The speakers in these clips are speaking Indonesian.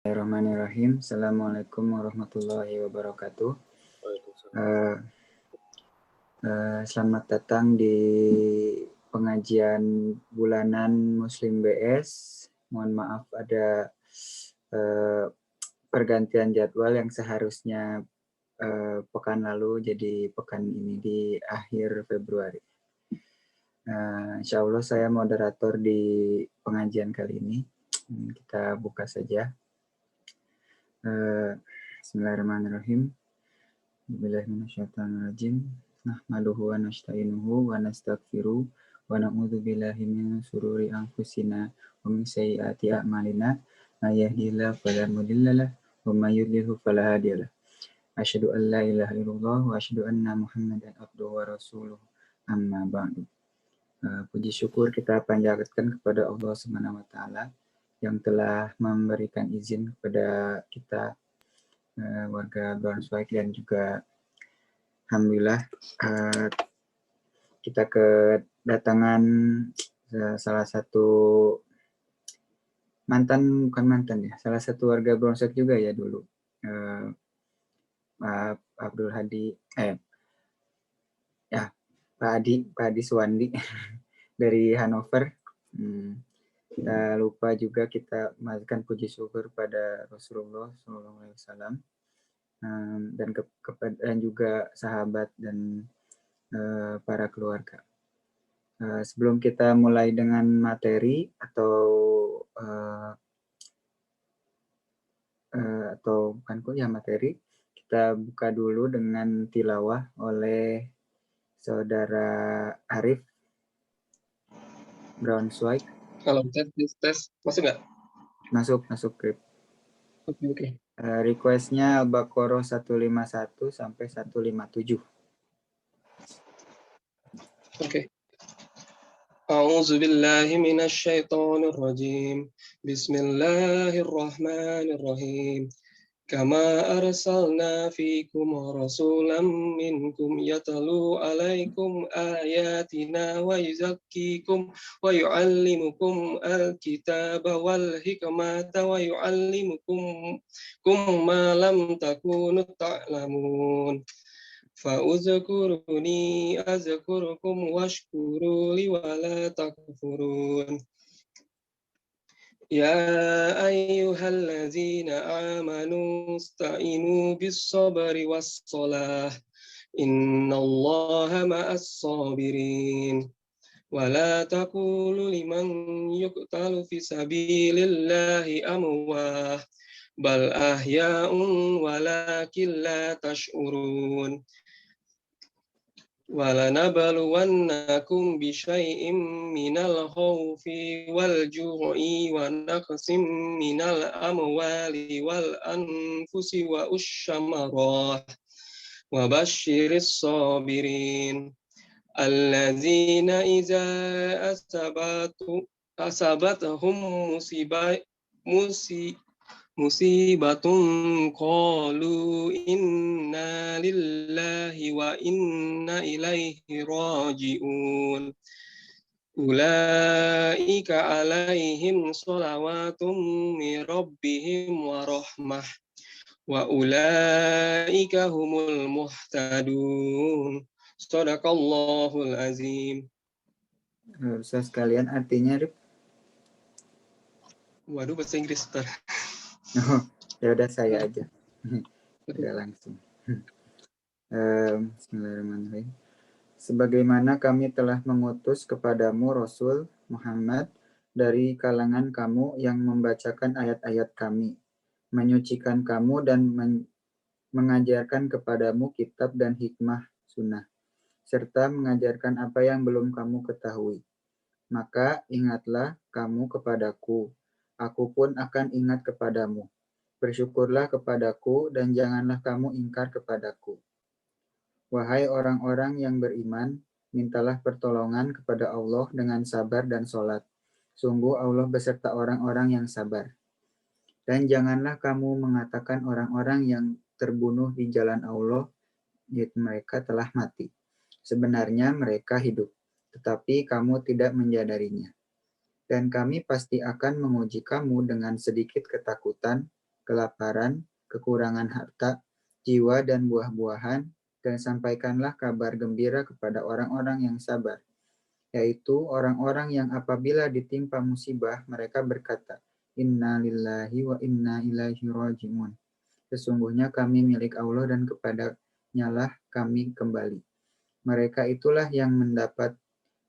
Bismillahirrahmanirrahim. Assalamualaikum warahmatullahi wabarakatuh. Selamat datang di pengajian bulanan Muslim BS. Mohon maaf ada pergantian jadwal yang seharusnya pekan lalu jadi pekan ini di akhir Februari. Insya Allah saya moderator di pengajian kali ini. Kita buka saja. Bismillahirrahmanirrahim. Bismillahirrahmanirrahim. Nahmaduhu wa nasta'inuhu wa nastaghfiruh wa na'udzu billahi min shururi anfusina wa min sayyiati a'malina. May yahdihillahu fala mudilla lahu wa may yudlil fala hadiya lahu. Asyhadu an la ilaha illallah wa asyhadu anna Muhammadan abduhu wa rasuluh. Amma ba'du. Puji syukur kita panjatkan kepada Allah Subhanahu wa taala yang telah memberikan izin kepada kita warga Braunschweig dan juga alhamdulillah kita kedatangan salah satu salah satu warga Braunschweig juga ya dulu, Pak Abdul Hadi, Pak Adi Suwandi dari Hannover. Kita lupa juga kita mengaturkan puji syukur pada Rasulullah SAW dan kepada juga sahabat dan para keluarga. Sebelum kita mulai dengan materi atau bukan kuliah materi, kita buka dulu dengan tilawah oleh Saudara Arif Braunschweig. Kalau tes masuk nggak? Masuk Grip. Oke. Requestnya Al-Baqarah 151 sampai 157. Oke. A'udzu billahi minasy syaithanir rajim. Bismillahirrahmanirrahim. Kama arsalna fiikum rasulan minkum yatlu 'alaikum ayatina wa yuzakkikum wa yu'allimukum al-kitaba wal hikmata wa yu'allimukum ma lam takunu ta'lamun. Fa'udhkuruni azkurkum washkuru li wa la takfurun. Ya ayyuhallazina amanu ista'inu bis-sabri was-salah. Innallaha ma'as sabirin. Wa la taqulu liman yuqtalu fi sabilillahi amwah bal ahya'un walakin la tash'urun. وَلَنَبْلُوَنَّكُمْ بِشَيْءٍ مِّنَ الْخَوْفِ وَالْجُوعِ وَنَقْصٍ مِّنَ الْأَمْوَالِ وَالْأَنفُسِ وَالثَّمَرَاتِ وَبَشِّرِ الصَّابِرِينَ الَّذِينَ إِذَا أَصَابَتْهُم musibatun qalu inna lillahi wa inna ilaihi raji'un. Ulaika alaihim sholawatun min rabbihim wa rahmah wa ulaika humul muhtadun. Shadaqallahul azim. Ustaz sekalian artinya, Rip? Waduh, bahasa Inggris, Ustaz. Ya udah saya aja. Udah langsung. Bismillahirrahmanirrahim. Sebagaimana kami telah mengutus kepadamu Rasul Muhammad dari kalangan kamu yang membacakan ayat-ayat kami, menyucikan kamu dan mengajarkan kepadamu kitab dan hikmah sunnah, serta mengajarkan apa yang belum kamu ketahui. Maka ingatlah kamu kepadaku, aku pun akan ingat kepadamu. Bersyukurlah kepadaku dan janganlah kamu ingkar kepadaku. Wahai orang-orang yang beriman, mintalah pertolongan kepada Allah dengan sabar dan sholat. Sungguh Allah beserta orang-orang yang sabar. Dan janganlah kamu mengatakan orang-orang yang terbunuh di jalan Allah, yaitu mereka telah mati. Sebenarnya mereka hidup, tetapi kamu tidak menyadarinya. Dan kami pasti akan menguji kamu dengan sedikit ketakutan kelaparan, kekurangan harta, jiwa dan buah-buahan, dan sampaikanlah kabar gembira kepada orang-orang yang sabar, yaitu orang-orang yang apabila ditimpa musibah mereka berkata, Inna lillahi wa inna ilaihi raji'un. Sesungguhnya kami milik Allah dan kepadanya kami kembali. Mereka itulah yang mendapat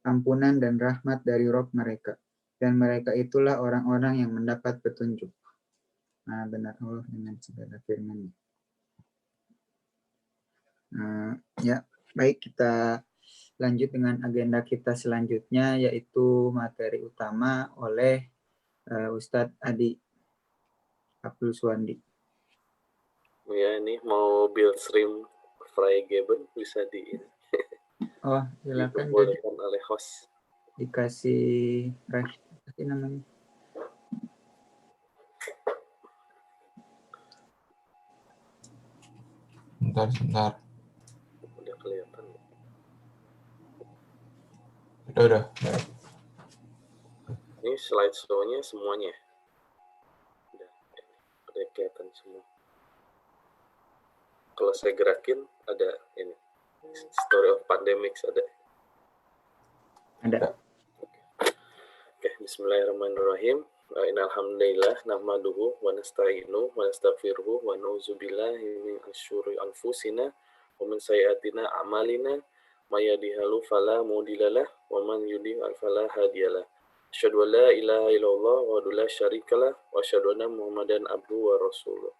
ampunan dan rahmat dari Rabb mereka. Dan mereka itulah orang-orang yang mendapat petunjuk. Nah, benar Allah dengan segala firman-Nya. Ya, baik, kita lanjut dengan agenda kita selanjutnya, yaitu materi utama oleh Ustadz Adi Abdul Suwandi. Ya, ini mau build stream Freigeber bisa Oh, silakan. diperbolehkan oleh host. Dikasih kasih namanya. Sebentar. Udah kelihatan. Udah. Ini slideshow-nya semuanya. Udah kelihatan semua. Kalau saya gerakin ada ini. Story of Pandemics ada. Oke, bismillahirrahmanirrahim. Innalhamdulillah nahmaduhu wa nasta'inu wa nastaghfiruhu wa na'udzubillahi min syururi anfusina wa min sayyiatina a'malina may yahdihillahu fala mudhillalah wa man yudhlil fala hadiyalah. Asyhadu an la ilaha illallah wa la syarikalah wa asyhadu anna Muhammadan abduhu wa rasuluh.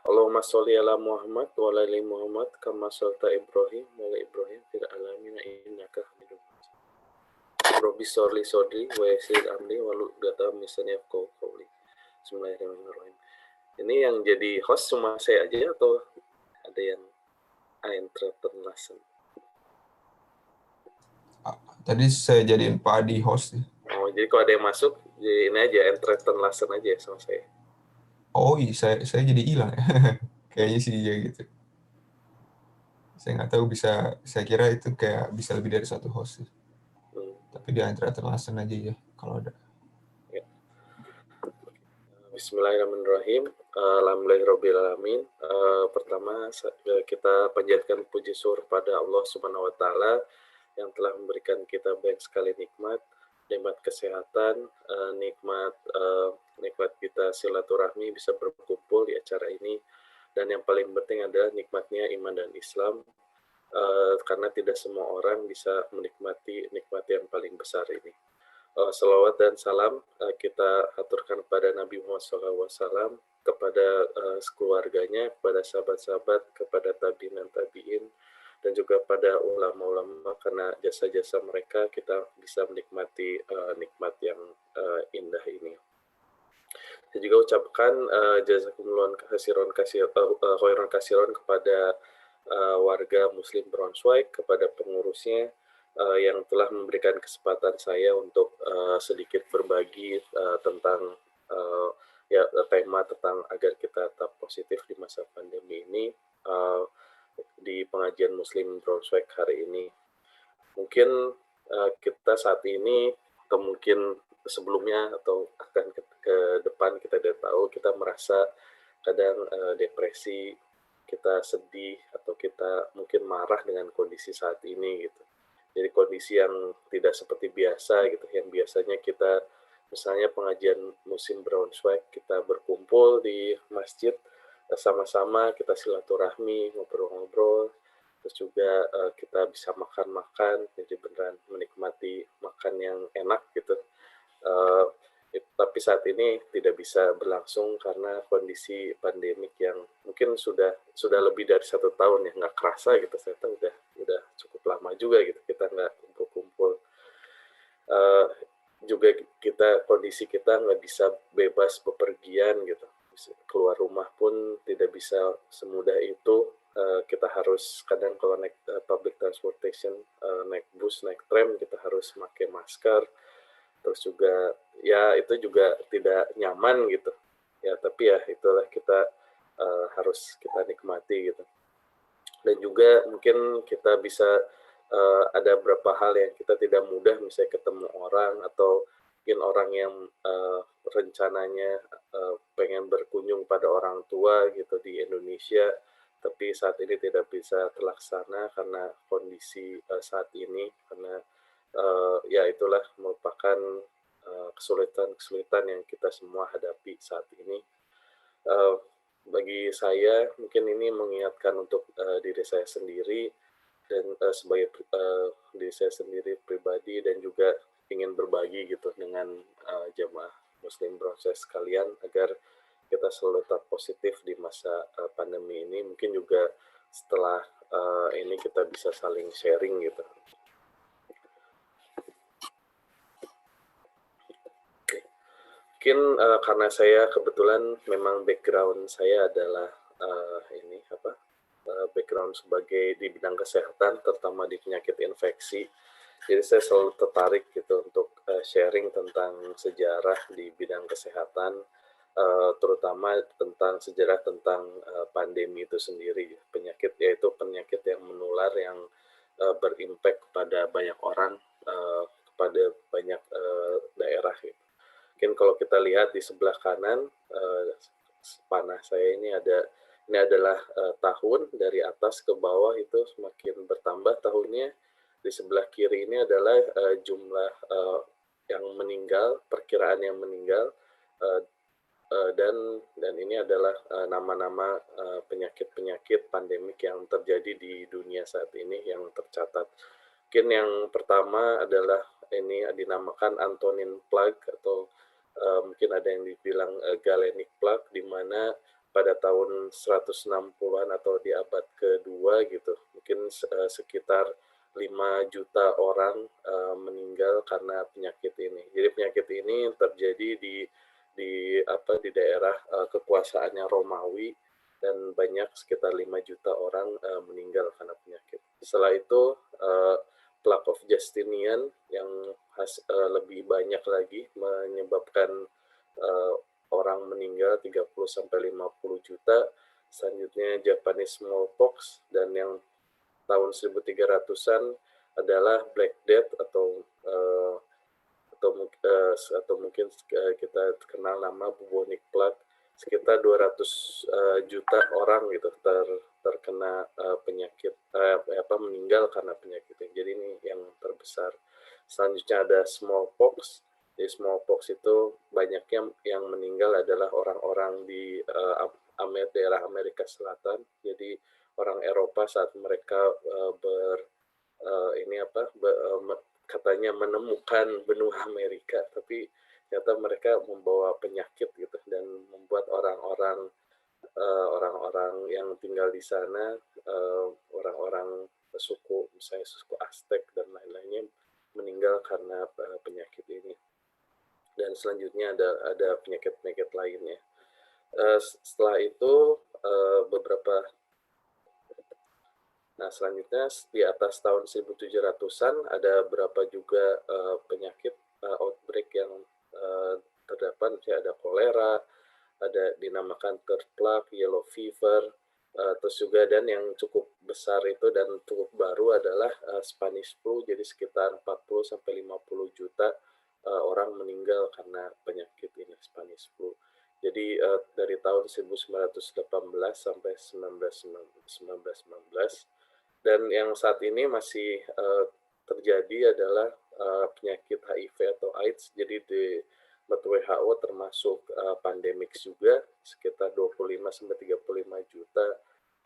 Allahumma sholli ala Muhammad wa ala ali Muhammad kama shallaita Ibrahim wa ala Ibrahim fil alamin innaka Hamidum Majid. Rabbi sholli sodri wa yassir amri wa luqdatam min lisani yafqahu qawli. Bismillahirrahmanirrahim. Ini yang jadi host cuma saya aja atau ada yang entrepreneur lesson? Tadi saya jadiin Pak Adi host. Oh, jadi kalau ada yang masuk, jadi ini aja entrepreneur lesson aja sama saya. Oh iya, saya jadi hilang ya. Kayaknya sih ya gitu. Saya nggak tahu saya kira itu kayak bisa lebih dari satu host sih. Tapi di antara terlasan aja ya kalau ada. Ya. Bismillahirrahmanirrahim. Alhamdulillahirrahmanirrahim. Pertama kita panjatkan puji syukur pada Allah Subhanahu Wa Taala yang telah memberikan kita banyak sekali nikmat kesehatan, nikmat kita silaturahmi bisa berkumpul di acara ini, dan yang paling penting adalah nikmatnya iman dan Islam, karena tidak semua orang bisa menikmati nikmat yang paling besar ini. Salawat dan salam kita aturkan kepada Nabi Muhammad SAW, kepada keluarganya, kepada sahabat-sahabat, kepada tabi'in dan tabi'in, dan juga pada ulama-ulama, karena jasa-jasa mereka kita bisa menikmati nikmat yang indah ini. Saya juga ucapkan jazakumullah khairan kasiron kepada warga Muslim Braunschweig, kepada pengurusnya yang telah memberikan kesempatan saya untuk sedikit berbagi tentang tema tentang agar kita tetap positif di masa pandemi ini di pengajian Muslim Braunschweig hari ini. Mungkin kita saat ini atau mungkin sebelumnya atau akan ke depan kita tidak tahu, kita merasa kadang depresi, kita sedih, atau kita mungkin marah dengan kondisi saat ini gitu. Jadi kondisi yang tidak seperti biasa gitu, yang biasanya kita misalnya pengajian Muslim Braunschweig kita berkumpul di masjid sama-sama, kita silaturahmi, ngobrol-ngobrol, terus juga kita bisa makan-makan, jadi beneran menikmati makan yang enak gitu. Tapi saat ini tidak bisa berlangsung karena kondisi pandemik yang mungkin sudah lebih dari 1 tahun ya, nggak kerasa gitu, saya tahu udah cukup lama juga gitu kita nggak kumpul-kumpul. Juga kondisi kita nggak bisa bebas bepergian gitu, keluar rumah pun tidak bisa semudah itu. Kita harus kadang kalau naik public transportation, naik bus, naik tram, kita harus pakai masker. Terus juga ya itu juga tidak nyaman gitu ya, tapi ya itulah kita harus kita nikmati gitu. Dan juga mungkin kita bisa ada beberapa hal yang kita tidak mudah, misalnya ketemu orang, atau mungkin orang yang rencananya pengen berkunjung pada orang tua gitu di Indonesia, tapi saat ini tidak bisa terlaksana karena kondisi saat ini, karena ya itulah merupakan kesulitan-kesulitan yang kita semua hadapi saat ini. Bagi saya mungkin ini mengingatkan untuk diri saya sendiri dan sebagai diri saya sendiri pribadi, dan juga ingin berbagi gitu dengan jamaah Muslim proses sekalian agar kita selalu tetap positif di masa pandemi ini. Mungkin juga setelah ini kita bisa saling sharing gitu. Mungkin karena saya kebetulan memang background saya adalah background sebagai di bidang kesehatan, terutama di penyakit infeksi. Jadi saya selalu tertarik gitu untuk sharing tentang sejarah di bidang kesehatan, terutama tentang sejarah tentang pandemi itu sendiri, penyakit, yaitu penyakit yang menular yang berimpact kepada banyak orang, kepada banyak daerah gitu. Mungkin kalau kita lihat di sebelah kanan panah saya ini adalah tahun dari atas ke bawah itu semakin bertambah tahunnya. Di sebelah kiri ini adalah jumlah yang meninggal, perkiraan yang meninggal, dan ini adalah nama-nama penyakit-penyakit pandemik yang terjadi di dunia saat ini yang tercatat. Mungkin yang pertama adalah ini dinamakan Antonin Plague, atau mungkin ada yang dibilang Galenic Plague, di mana pada tahun 160-an atau di abad kedua gitu, mungkin sekitar 5 juta orang meninggal karena penyakit ini. Jadi penyakit ini terjadi di daerah kekuasaannya Romawi, dan banyak sekitar 5 juta orang meninggal karena penyakit. Setelah itu Plague of Justinian yang lebih banyak lagi, menyebabkan orang meninggal 30-50 juta. Selanjutnya Japanese Smallpox, dan yang tahun 1300-an adalah Black Death atau mungkin kita kenal nama bubonic plague. Sekitar 200 juta orang gitu terkena penyakit, meninggal karena penyakit ini. Jadi ini yang terbesar. Selanjutnya ada smallpox. Di smallpox itu banyaknya yang meninggal adalah orang-orang di daerah Amerika Selatan. Jadi orang Eropa saat mereka katanya menemukan benua Amerika, tapi ternyata mereka membawa penyakit gitu, dan membuat orang-orang yang tinggal di sana, orang-orang misalnya suku Aztec dan lain-lainnya, meninggal karena penyakit ini. Dan selanjutnya ada penyakit-penyakit lainnya. Setelah itu selanjutnya di atas tahun 1700-an ada berapa juga penyakit outbreak yang terdapat. Misalnya ada kolera, ada dinamakan third plague, yellow fever, terus juga, dan yang cukup besar itu dan cukup baru adalah Spanish flu. Jadi sekitar 40-50 juta orang meninggal karena penyakit ini, Spanish flu. Jadi dari tahun 1918 sampai 1919. Dan yang saat ini masih terjadi adalah penyakit HIV atau AIDS. Jadi di WHO termasuk pandemik juga, sekitar 25-35 juta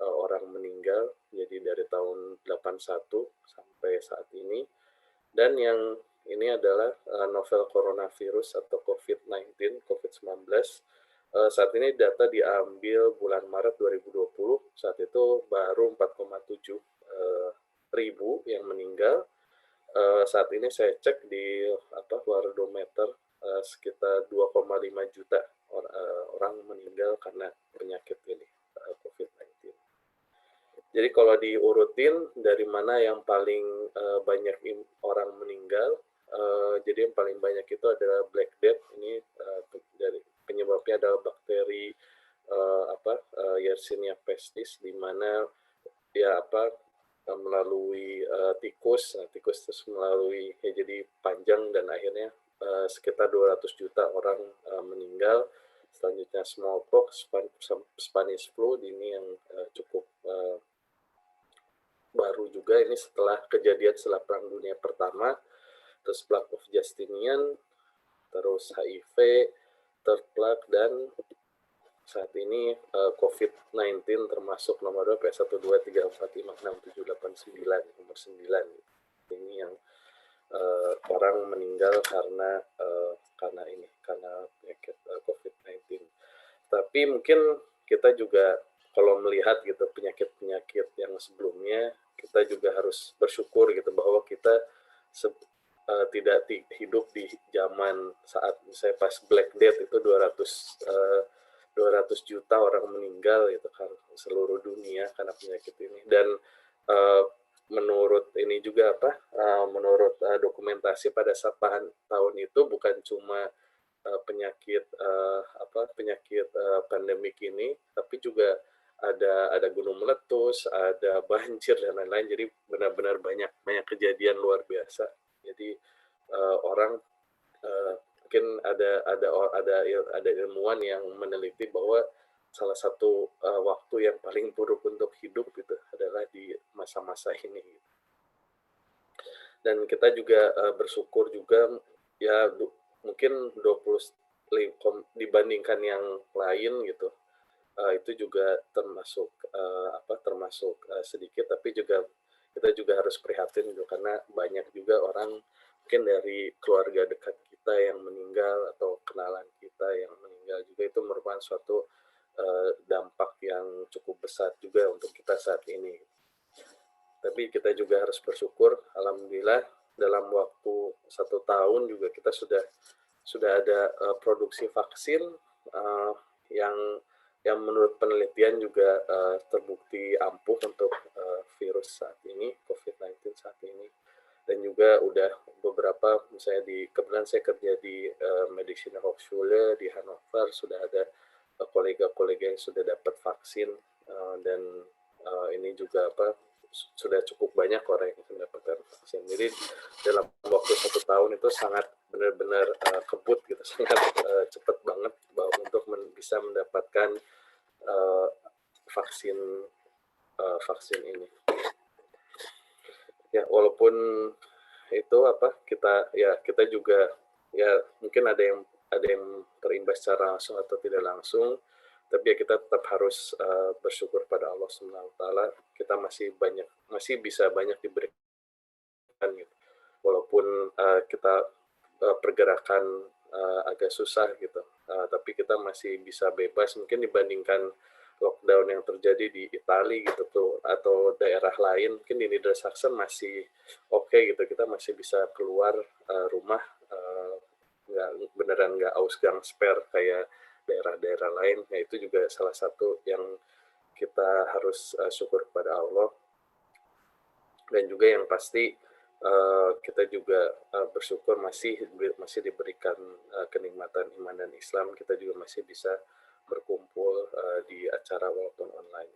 orang meninggal. Jadi dari tahun 81 sampai saat ini. Dan yang ini adalah novel coronavirus atau COVID-19. Saat ini data diambil bulan Maret 2020, saat itu baru 4,7 ribu yang meninggal. Saat ini saya cek di Worldometer, sekitar 2,5 juta orang meninggal karena penyakit ini, COVID-19. Jadi kalau diurutin dari mana yang paling banyak orang meninggal, jadi yang paling banyak itu adalah Black Death. Ini dari penyebabnya adalah bakteri Yersinia pestis, di mana melalui tikus terus melalui jadi panjang, dan akhirnya sekitar 200 juta orang meninggal. selanjutnya smallpox, Spanish flu, ini yang cukup baru juga, ini setelah kejadian setelah Perang Dunia Pertama, terus Plague of Justinian, terus HIV, third plague, dan saat ini COVID-19 termasuk nomor 2 P1, 2, 3, 4, 5, 6, 7, 8, 9, nomor 9. Ini yang orang meninggal karena penyakit COVID-19. Tapi mungkin kita juga kalau melihat gitu penyakit-penyakit yang sebelumnya, kita juga harus bersyukur gitu bahwa kita tidak hidup di zaman saat misalnya pas Black Death itu 200 juta orang meninggal gitu kan seluruh dunia karena penyakit ini. Dan menurut ini juga menurut dokumentasi pada saat tahun itu bukan cuma penyakit pandemik ini, tapi juga ada gunung meletus, ada banjir dan lain-lain. Jadi benar-benar banyak kejadian luar biasa. Jadi orang mungkin ada ilmuwan yang meneliti bahwa salah satu waktu yang paling buruk untuk hidup itu adalah di masa-masa ini. Dan kita juga bersyukur juga ya mungkin 20 dibandingkan yang lain gitu. Itu juga termasuk sedikit, tapi kita juga harus prihatin gitu, karena banyak juga orang mungkin dari keluarga dekat kita yang meninggal atau kenalan kita yang meninggal juga. Itu merupakan suatu dampak yang cukup besar juga untuk kita saat ini. Tapi kita juga harus bersyukur, alhamdulillah dalam waktu 1 tahun juga kita sudah ada produksi vaksin yang menurut penelitian juga terbukti ampuh untuk virus saat ini, COVID-19 saat ini. Dan juga udah beberapa, misalnya kebetulan saya kerja di Medizinische Hochschule di Hannover, sudah ada kolega-kolega yang sudah dapat vaksin, dan ini juga sudah cukup banyak orang yang mendapatkan vaksin. Jadi dalam waktu 1 tahun itu sangat benar-benar kebut gitu, sangat cepat banget untuk bisa mendapatkan vaksin ini. Ya walaupun itu kita juga ya mungkin ada yang terimbas secara langsung atau tidak langsung, tapi ya kita tetap harus bersyukur pada Allah Subhanahu wa taala, kita masih bisa banyak diberikan gitu. Walaupun kita pergerakan agak susah gitu, tapi kita masih bisa bebas mungkin dibandingkan lockdown yang terjadi di Italia gitu tuh, atau daerah lain. Mungkin di Niedersachsen masih oke gitu, kita masih bisa keluar rumah, nggak Ausgangssperre kayak daerah-daerah lain. Ya itu juga salah satu yang kita harus syukur kepada Allah. Dan juga yang pasti kita juga bersyukur masih diberikan kenikmatan iman dan Islam. Kita juga masih bisa berkumpul di acara walaupun online.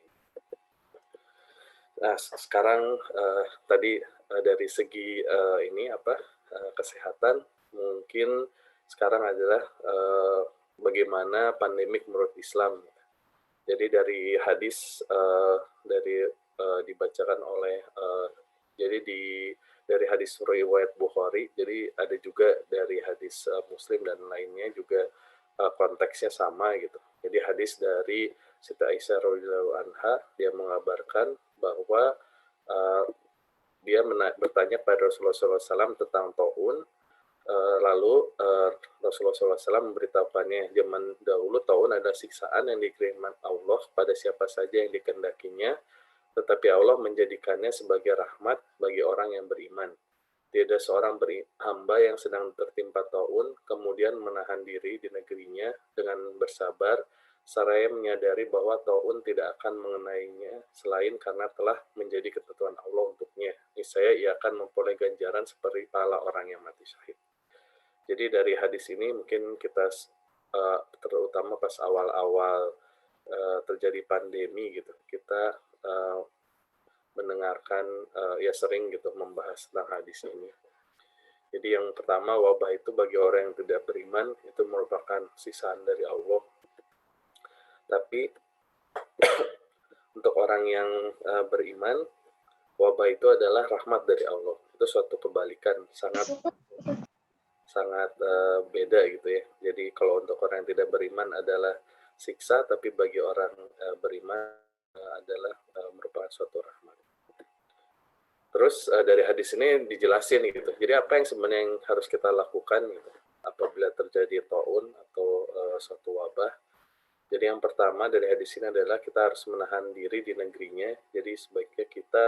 Nah, sekarang tadi dari segi kesehatan, mungkin sekarang adalah bagaimana pandemik menurut Islam. Jadi dari hadis dibacakan oleh dari hadis riwayat Bukhari, jadi ada juga dari hadis Muslim dan lainnya juga konteksnya sama gitu. Jadi hadis dari Siti Aisyah radhiyallahu anha, dia mengabarkan bahwa dia bertanya pada Rasulullah SAW tentang taun, lalu Rasulullah SAW memberitahukannya, zaman dahulu taun ada siksaan yang dikirimkan Allah pada siapa saja yang dikehendakinya, tetapi Allah menjadikannya sebagai rahmat bagi orang yang beriman. Tiada seorang hamba yang sedang tertimpa taun kemudian menahan diri di negerinya dengan bersabar, seraya menyadari bahwa taun tidak akan mengenainya selain karena telah menjadi ketentuan Allah untuknya. Niscaya ia akan memperoleh ganjaran seperti pahala orang yang mati syahid. Jadi dari hadis ini mungkin kita terutama pas awal-awal terjadi pandemi gitu, kita mendengarkan sering gitu membahas tentang hadis ini. Jadi yang pertama, wabah itu bagi orang yang tidak beriman itu merupakan sisaan dari Allah. Tapi untuk orang yang beriman, wabah itu adalah rahmat dari Allah. Itu suatu kebalikan, sangat beda gitu ya. Jadi kalau untuk orang yang tidak beriman adalah siksa, tapi bagi orang beriman adalah merupakan suatu rahmat. Terus dari hadis ini dijelasin gitu. Jadi apa yang sebenarnya yang harus kita lakukan gitu apabila terjadi taun atau suatu wabah. Jadi yang pertama dari hadis ini adalah kita harus menahan diri di negerinya. Jadi sebaiknya kita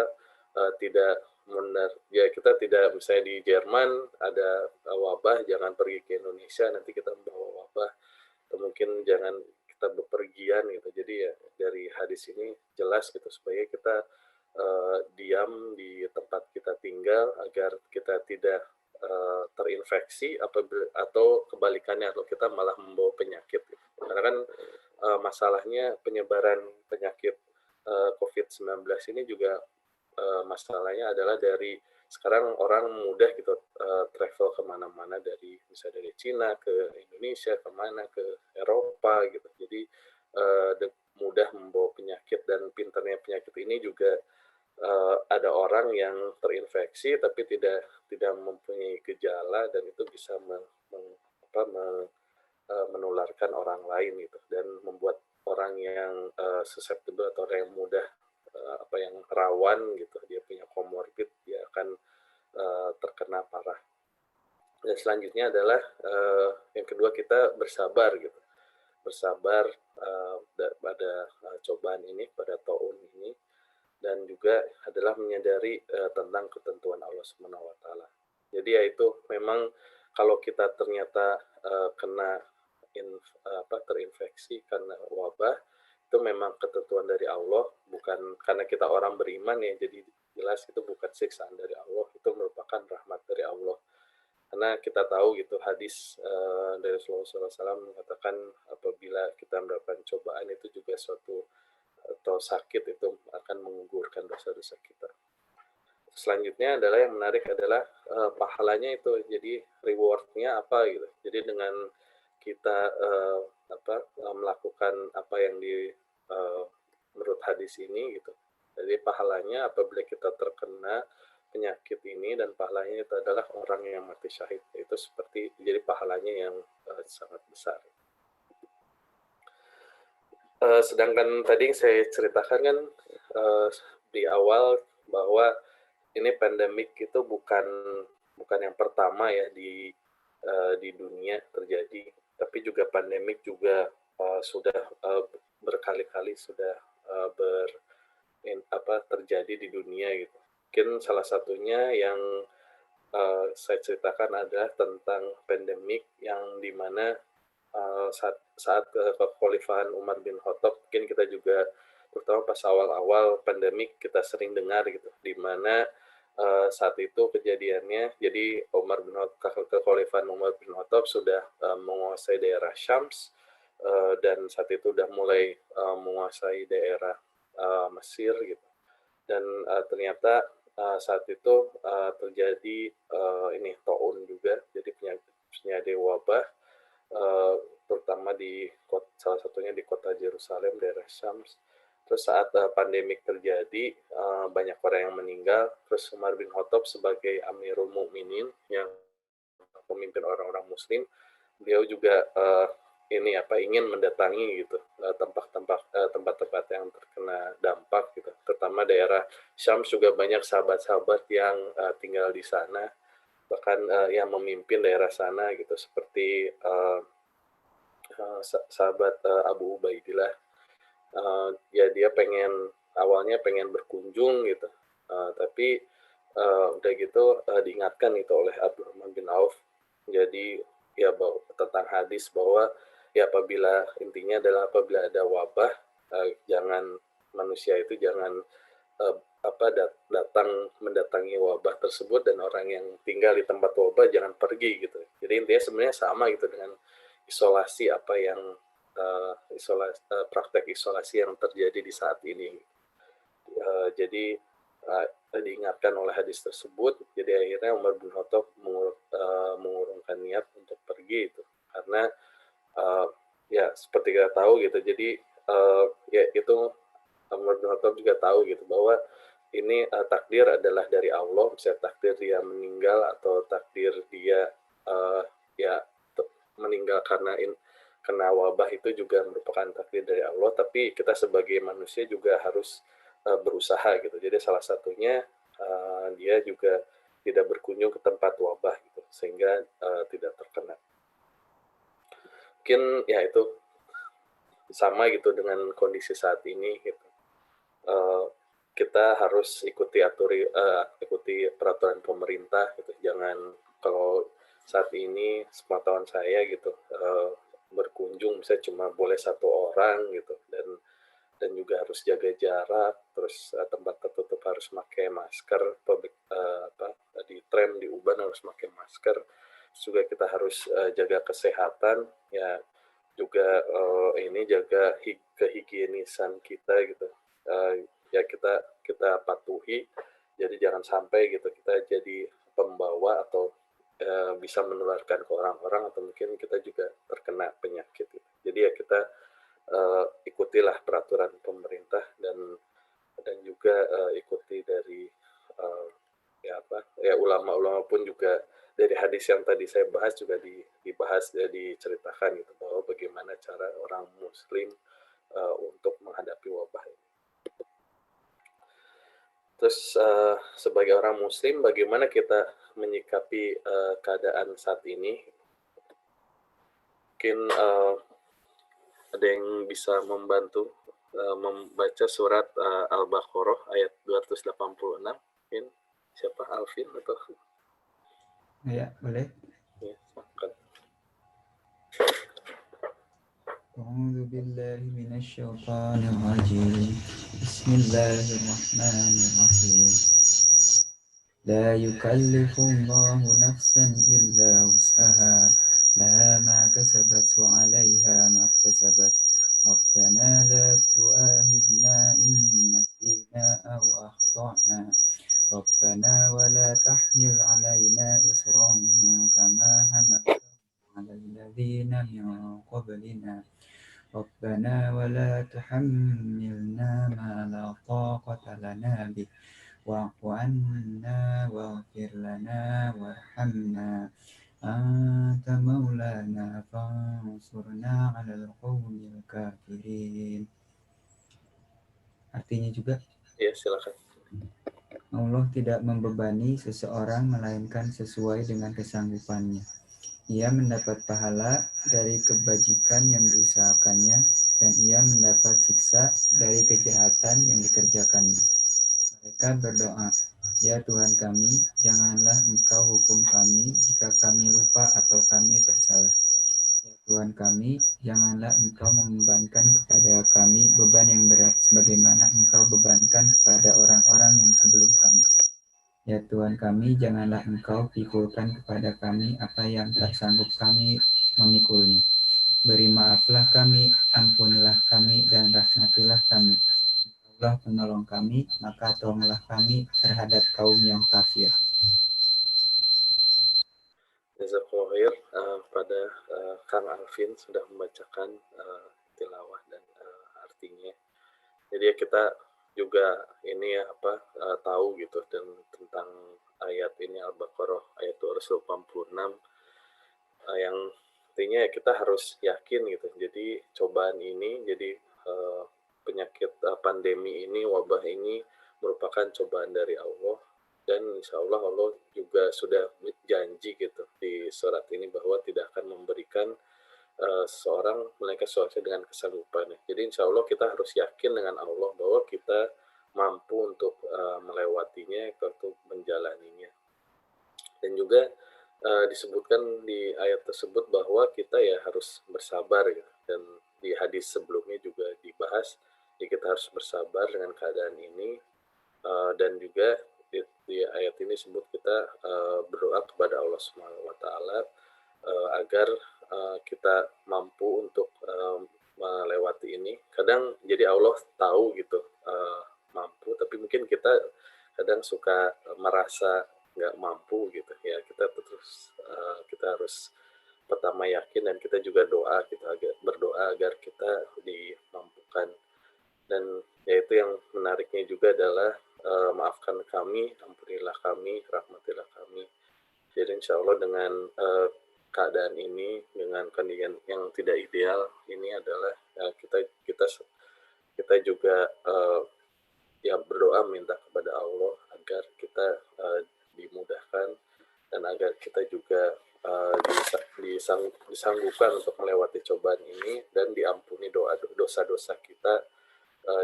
kita tidak misalnya di Jerman ada wabah, jangan pergi ke Indonesia nanti kita membawa wabah. Atau mungkin jangan kita bepergian gitu. Jadi ya dari hadis ini jelas gitu supaya kita diam di tempat kita tinggal agar kita tidak terinfeksi atau kebalikannya atau kita malah membawa penyakit. Karena kan masalahnya penyebaran penyakit COVID-19 ini juga masalahnya adalah dari sekarang orang mudah gitu travel kemana-mana misalnya dari Cina ke Indonesia, kemana ke Eropa gitu. Jadi mudah membawa penyakit dan pintarnya penyakit ini juga ada orang yang terinfeksi tapi tidak mempunyai gejala dan itu bisa menularkan orang lain gitu dan membuat orang yang susceptible atau orang yang mudah yang rawan gitu, dia punya comorbid, dia akan terkena parah. Dan selanjutnya adalah yang kedua kita bersabar gitu, bersabar pada cobaan ini, pada taun ini. Dan juga adalah menyadari tentang ketentuan Allah Subhanahu wa Ta'ala. Jadi ya itu memang kalau kita ternyata terinfeksi karena wabah, itu memang ketentuan dari Allah, bukan karena kita orang beriman ya, jadi jelas itu bukan siksaan dari Allah, itu merupakan rahmat dari Allah. Karena kita tahu gitu hadis dari Rasulullah SAW mengatakan apabila kita mendapatkan cobaan itu juga suatu atau sakit itu akan menggugurkan dosa-dosa kita. Selanjutnya adalah yang menarik adalah pahalanya itu, jadi rewardnya apa gitu. Jadi dengan kita melakukan apa yang menurut hadis ini gitu. Jadi pahalanya apabila kita terkena penyakit ini dan pahalanya itu adalah orang yang mati syahid. Itu seperti jadi pahalanya yang sangat besar. Sedangkan tadi yang saya ceritakan kan di awal bahwa ini pandemik itu bukan yang pertama ya di dunia terjadi, tapi juga pandemik juga sudah berkali-kali sudah terjadi di dunia gitu. Mungkin salah satunya yang saya ceritakan adalah tentang pandemik yang dimana saat kekhalifahan Umar bin Khattab, mungkin kita juga terutama pas awal-awal pandemik kita sering dengar gitu, di mana saat itu kejadiannya, jadi kekhalifahan Umar bin Khattab sudah menguasai daerah Syams dan saat itu sudah mulai menguasai daerah Mesir gitu, dan ternyata saat itu terjadi ini taun juga, jadi penyakit wabah. Terutama salah satunya di kota Yerusalem, daerah Syams. Terus saat pandemik terjadi, banyak orang yang meninggal. Terus Umar bin Khattab sebagai Amirul Mukminin yang pemimpin orang-orang Muslim, beliau juga ingin mendatangi gitu tempat-tempat yang terkena dampak gitu. Terutama daerah Syams juga banyak sahabat-sahabat yang tinggal di sana, bahkan yang memimpin daerah sana gitu, seperti sahabat Abu Ubaidillah. Ya dia awalnya pengen berkunjung gitu, tapi udah gitu diingatkan itu oleh Abdurrahman bin Auf. Jadi ya tentang hadis bahwa ya intinya adalah apabila ada wabah, manusia itu jangan mendatangi wabah tersebut, dan orang yang tinggal di tempat wabah jangan pergi gitu. Jadi intinya sebenarnya sama gitu dengan isolasi praktek isolasi yang terjadi di saat ini. Jadi diingatkan oleh hadis tersebut, jadi akhirnya Umar bin Khattab mengurungkan niat untuk pergi itu, karena ya seperti kita tahu gitu, jadi ya itu Umar bin Khattab juga tahu gitu bahwa ini takdir adalah dari Allah, misalnya takdir dia meninggal atau takdir dia ya meninggal karena kena wabah itu juga merupakan takdir dari Allah, tapi kita sebagai manusia juga harus berusaha gitu. Jadi salah satunya dia juga tidak berkunjung ke tempat wabah gitu, sehingga tidak terkena. Mungkin ya itu sama gitu dengan kondisi saat ini gitu. Kita harus ikuti peraturan pemerintah gitu. Jangan, kalau saat ini sepengetahuan saya gitu, berkunjung misalnya cuma boleh 1 orang gitu, dan juga harus jaga jarak, terus tempat tertutup harus pakai masker, di tram, di U-Bahn harus pakai masker. Juga kita harus jaga kesehatan, ya juga ini jaga kehigienisan kita gitu. Ya kita patuhi, jadi jangan sampai gitu kita jadi pembawa atau bisa menularkan ke orang-orang, atau mungkin kita juga terkena penyakit gitu. Jadi ya kita ikutilah peraturan pemerintah, dan juga ikuti dari ulama-ulama pun juga dari hadis yang tadi saya bahas juga dibahas, diceritakan gitu, bahwa bagaimana cara orang muslim untuk menghadapi wabah ini. Terus sebagai orang muslim, bagaimana kita menyikapi keadaan saat ini? Mungkin ada yang bisa membantu membaca surat Al-Baqarah ayat 286. Mungkin siapa, Alvin atau? Ya, boleh. Ya, silakan. أعوذ بالله من الشيطان الرجيم بسم الله الرحمن الرحيم لا يكلف الله نفسا إلا وسعها لها ما كسبت وعليها ما اكتسبت ربنا لا تؤاخذنا إن نسينا أو أخطأنا ربنا ولا تحمل علينا إصرا كما حملته على الذين من قبلنا ربنا ولا تحملنا ما لا طاقة لنا به واعف عنا واغفر لنا وارحمنا أنت مولانا فانصرنا على القوم الكافرين. Artinya juga, Ya, silakan. Allah tidak membebani seseorang melainkan sesuai dengan kesanggupannya. Ia mendapat pahala dari kebajikan yang diusahakannya, dan ia mendapat siksa dari kejahatan yang dikerjakannya. Mereka berdoa, ya Tuhan kami, janganlah Engkau hukum kami jika kami lupa atau kami tersalah. Ya Tuhan kami, janganlah Engkau membebankan kepada kami beban yang berat sebagaimana Engkau bebankan kepada orang-orang yang sebelum kami. Ya Tuhan kami, janganlah Engkau pikulkan kepada kami apa yang tak sanggup kami memikulnya. Beri maaflah kami, ampunilah kami, dan rahmatilah kami. Allah penolong kami, maka tolonglah kami terhadap kaum yang kafir. Jazakumullah khair pada Kang Alvin sudah membacakan tilawah dan artinya. Jadi kita juga ini tahu gitu dan tentang ayat ini Al-Baqarah ayat 286 yang artinya kita harus yakin gitu. Jadi cobaan ini, jadi penyakit pandemi ini, wabah ini merupakan cobaan dari Allah, dan insya Allah Allah juga sudah janji gitu di surat ini bahwa tidak akan memberikan seorang melainkan sesuai dengan kesanggupannya. Jadi insya Allah kita harus yakin dengan Allah bahwa kita mampu untuk melewatinya, untuk menjalaninya. Dan juga disebutkan di ayat tersebut bahwa kita ya harus bersabar gitu. Dan di hadis sebelumnya juga dibahas, jadi kita harus bersabar dengan keadaan ini. Dan juga di ayat ini sebut kita berdoa kepada Allah Subhanahu wa taala agar kita mampu untuk melewati ini. Kadang jadi Allah tahu gitu mampu, tapi mungkin kita kadang suka merasa nggak mampu gitu ya. Kita harus pertama yakin, dan kita juga berdoa agar kita dimampukan. Dan yaitu yang menariknya juga adalah maafkan kami, ampunilah kami, rahmatilah kami. Jadi insya Allah dengan keadaan ini, dengan kondisi yang tidak ideal ini adalah kita juga ya berdoa minta kepada Allah agar kita dimudahkan dan agar kita juga disanggupkan untuk melewati cobaan ini dan diampuni dosa-dosa kita,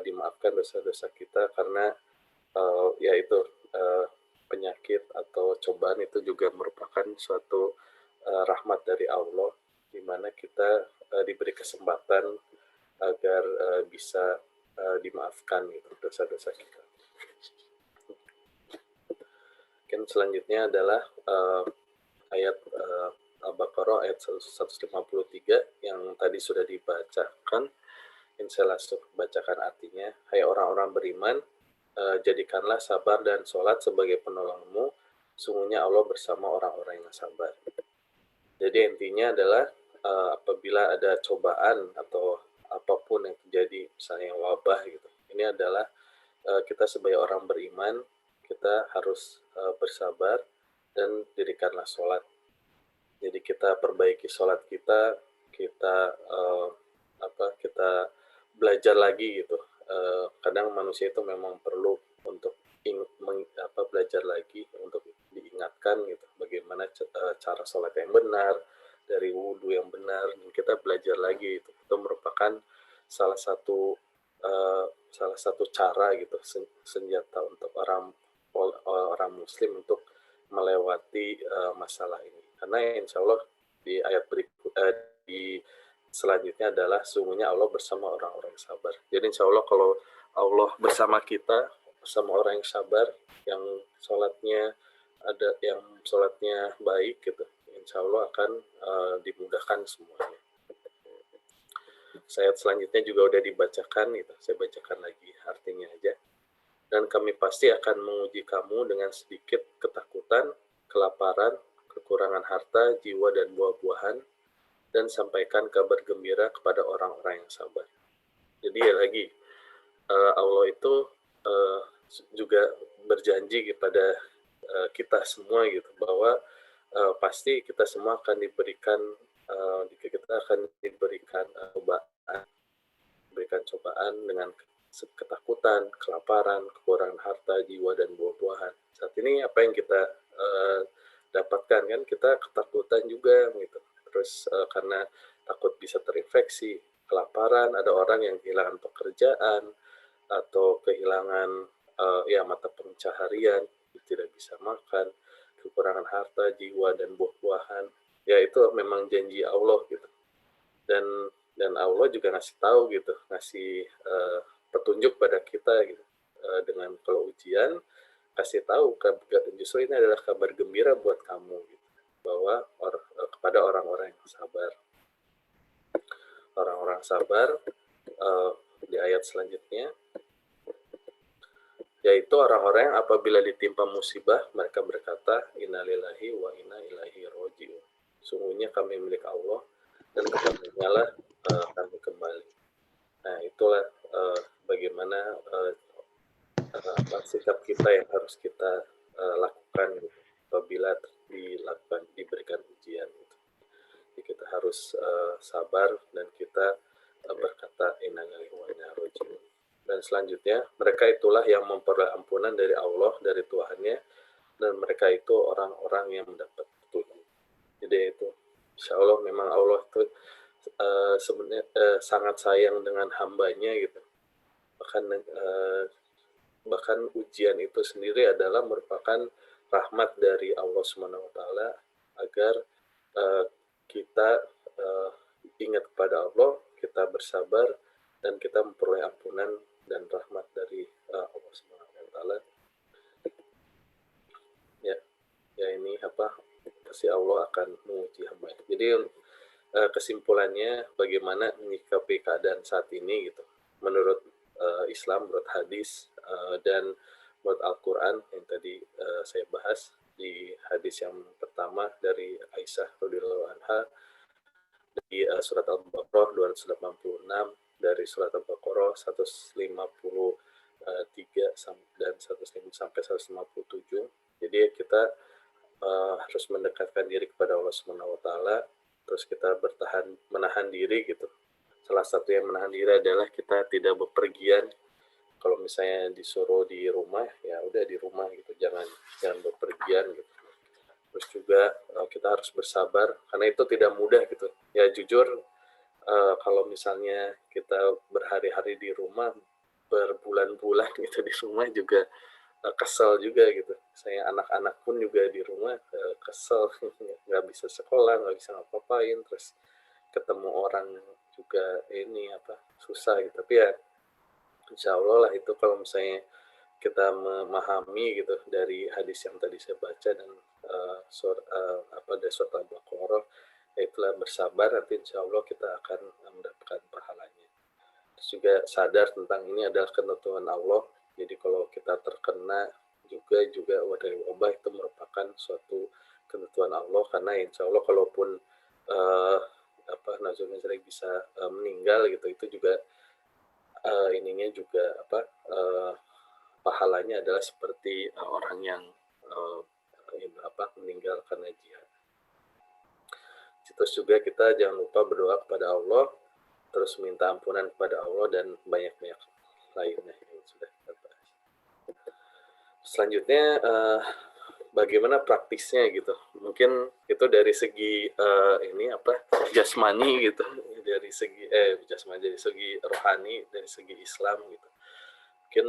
dimaafkan dosa-dosa kita, karena yaitu penyakit atau cobaan itu juga merupakan suatu rahmat dari Allah, di mana kita diberi kesempatan agar bisa dimaafkan gitu, dosa-dosa kita. Mungkin selanjutnya adalah ayat Al-Baqarah ayat 153 yang tadi sudah dibacakan. Saya langsung bacakan artinya. Hai orang-orang beriman, jadikanlah sabar dan sholat sebagai penolongmu. Sungguhnya Allah bersama orang-orang yang sabar. Jadi intinya adalah apabila ada cobaan atau apapun yang terjadi, misalnya wabah gitu, ini adalah kita sebagai orang beriman, kita harus bersabar dan dirikanlah sholat. Jadi kita perbaiki sholat kita belajar lagi gitu. Kadang manusia itu memang perlu untuk belajar lagi, untuk diingatkan gitu bagaimana cara sholat yang benar, dari wudhu yang benar, dan kita belajar lagi itu merupakan salah satu cara gitu, senjata untuk orang muslim untuk melewati masalah ini. Karena insya Allah di ayat di selanjutnya adalah sungguhnya Allah bersama orang-orang yang sabar. Jadi insya Allah kalau Allah bersama kita, bersama orang yang sabar, yang sholatnya baik gitu, insya Allah akan dimudahkan semuanya. Ayat selanjutnya juga udah dibacakan gitu, saya bacakan lagi artinya aja. Dan kami pasti akan menguji kamu dengan sedikit ketakutan, kelaparan, kekurangan harta, jiwa, dan buah-buahan, dan sampaikan kabar gembira kepada orang-orang yang sabar. Jadi ya lagi, Allah itu juga berjanji kepada kita semua gitu, bahwa pasti kita semua akan diberikan cobaan dengan ketakutan, kelaparan, kekurangan harta, jiwa, dan buah-buahan. Saat ini apa yang kita dapatkan kan, kita ketakutan juga gitu. Terus karena takut bisa terinfeksi, kelaparan, ada orang yang kehilangan pekerjaan atau kehilangan mata pencaharian, tidak bisa makan, kekurangan harta, jiwa, dan buah-buahan. Ya itu memang janji Allah gitu. Dan Allah juga ngasih tahu gitu, ngasih petunjuk pada kita gitu. Dengan kalau ujian, kasih tahu justru ini adalah kabar gembira buat kamu gitu, bahwa kepada orang-orang yang sabar. Orang-orang sabar di ayat selanjutnya, yaitu orang-orang yang apabila ditimpa musibah mereka berkata inna lillahi wa inna ilaihi raji'un. Sungguhnya kami milik Allah dan kepadanya lah kami kembali. Nah itulah bagaimana sikap kita yang harus kita lakukan gitu, apabila diberikan ujian gitu. Jadi kita harus sabar dan kita berkata inna lillahi wa inna ilaihi raji'un. Dan selanjutnya, mereka itulah yang memperoleh ampunan dari Allah, dari Tuhannya, dan mereka itu orang-orang yang mendapat petunjuk. Jadi itu, insya Allah memang Allah itu sebenarnya sangat sayang dengan hambanya gitu. Bahkan ujian itu sendiri adalah merupakan rahmat dari Allah SWT agar kita ingat kepada Allah, kita bersabar, dan kita memperoleh ampunan dan rahmat dari Allah SWT. Ya ini pasti Allah akan menguji hamba. Jadi kesimpulannya bagaimana menyikapi keadaan saat ini gitu. Menurut Islam, menurut hadis dan menurut Al-Quran yang tadi saya bahas di hadis yang pertama dari Aisyah radhiyallahu anha, dari surat Al-Baqarah 286, dari surat Al-Baqarah 153 dan 150 sampai 157. Jadi kita harus mendekatkan diri kepada Allah Subhanahu wa taala, terus kita menahan diri gitu. Salah satu yang menahan diri adalah kita tidak bepergian. Kalau misalnya disuruh di rumah, ya udah di rumah gitu, jangan bepergian gitu. Terus juga kita harus bersabar karena itu tidak mudah gitu. Ya jujur, kalau misalnya kita berhari-hari di rumah, berbulan-bulan gitu di rumah juga kesel juga gitu. Saya anak-anak pun juga di rumah kesel, nggak bisa sekolah, nggak bisa ngapa-ngapain, terus ketemu orang juga ini susah gitu. Tapi ya insya Allah lah itu kalau misalnya kita memahami gitu dari hadis yang tadi saya baca dan dari surat Al-Baqarah, itulah bersabar, nanti insya Allah kita akan mendapatkan pahalanya. Terus juga sadar tentang ini adalah ketentuan Allah. Jadi kalau kita terkena juga dari wabah itu merupakan suatu ketentuan Allah, karena insya Allah kalaupun nazarnya bisa meninggal gitu, itu juga ininya juga pahalanya adalah seperti orang yang meninggal karena jihad. Terus juga kita jangan lupa berdoa kepada Allah, terus minta ampunan kepada Allah, dan banyak-banyak lainnya yang sudah kita bahas. Selanjutnya bagaimana praktisnya gitu. Mungkin itu dari segi jasmani gitu, dari segi jasmani, dari segi rohani, dari segi Islam gitu. Mungkin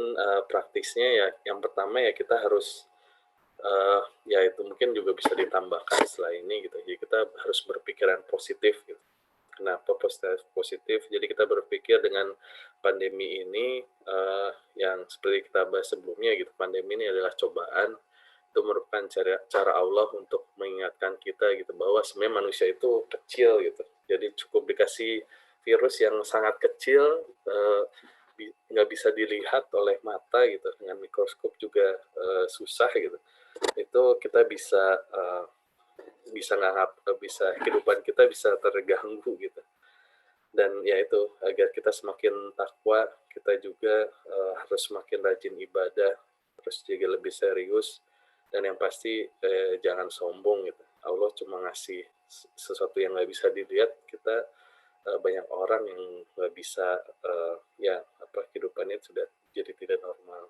praktisnya ya yang pertama ya kita harus ya itu mungkin juga bisa ditambahkan setelah ini gitu. Jadi kita harus berpikiran positif gitu. Kenapa positif? Jadi kita berpikir dengan pandemi ini yang seperti kita bahas sebelumnya gitu. Pandemi ini adalah cobaan. Itu merupakan cara Allah untuk mengingatkan kita gitu bahwa sebenarnya manusia itu kecil gitu. Jadi cukup dikasih virus yang sangat kecil, nggak bisa dilihat oleh mata gitu, dengan mikroskop juga susah gitu. Itu kita bisa kehidupan kita bisa terganggu gitu. Dan ya itu, agar kita semakin takwa, kita juga harus semakin rajin ibadah, terus juga lebih serius, dan yang pasti jangan sombong gitu. Allah cuma ngasih sesuatu yang nggak bisa dilihat, kita banyak orang yang nggak bisa kehidupannya sudah jadi tidak normal.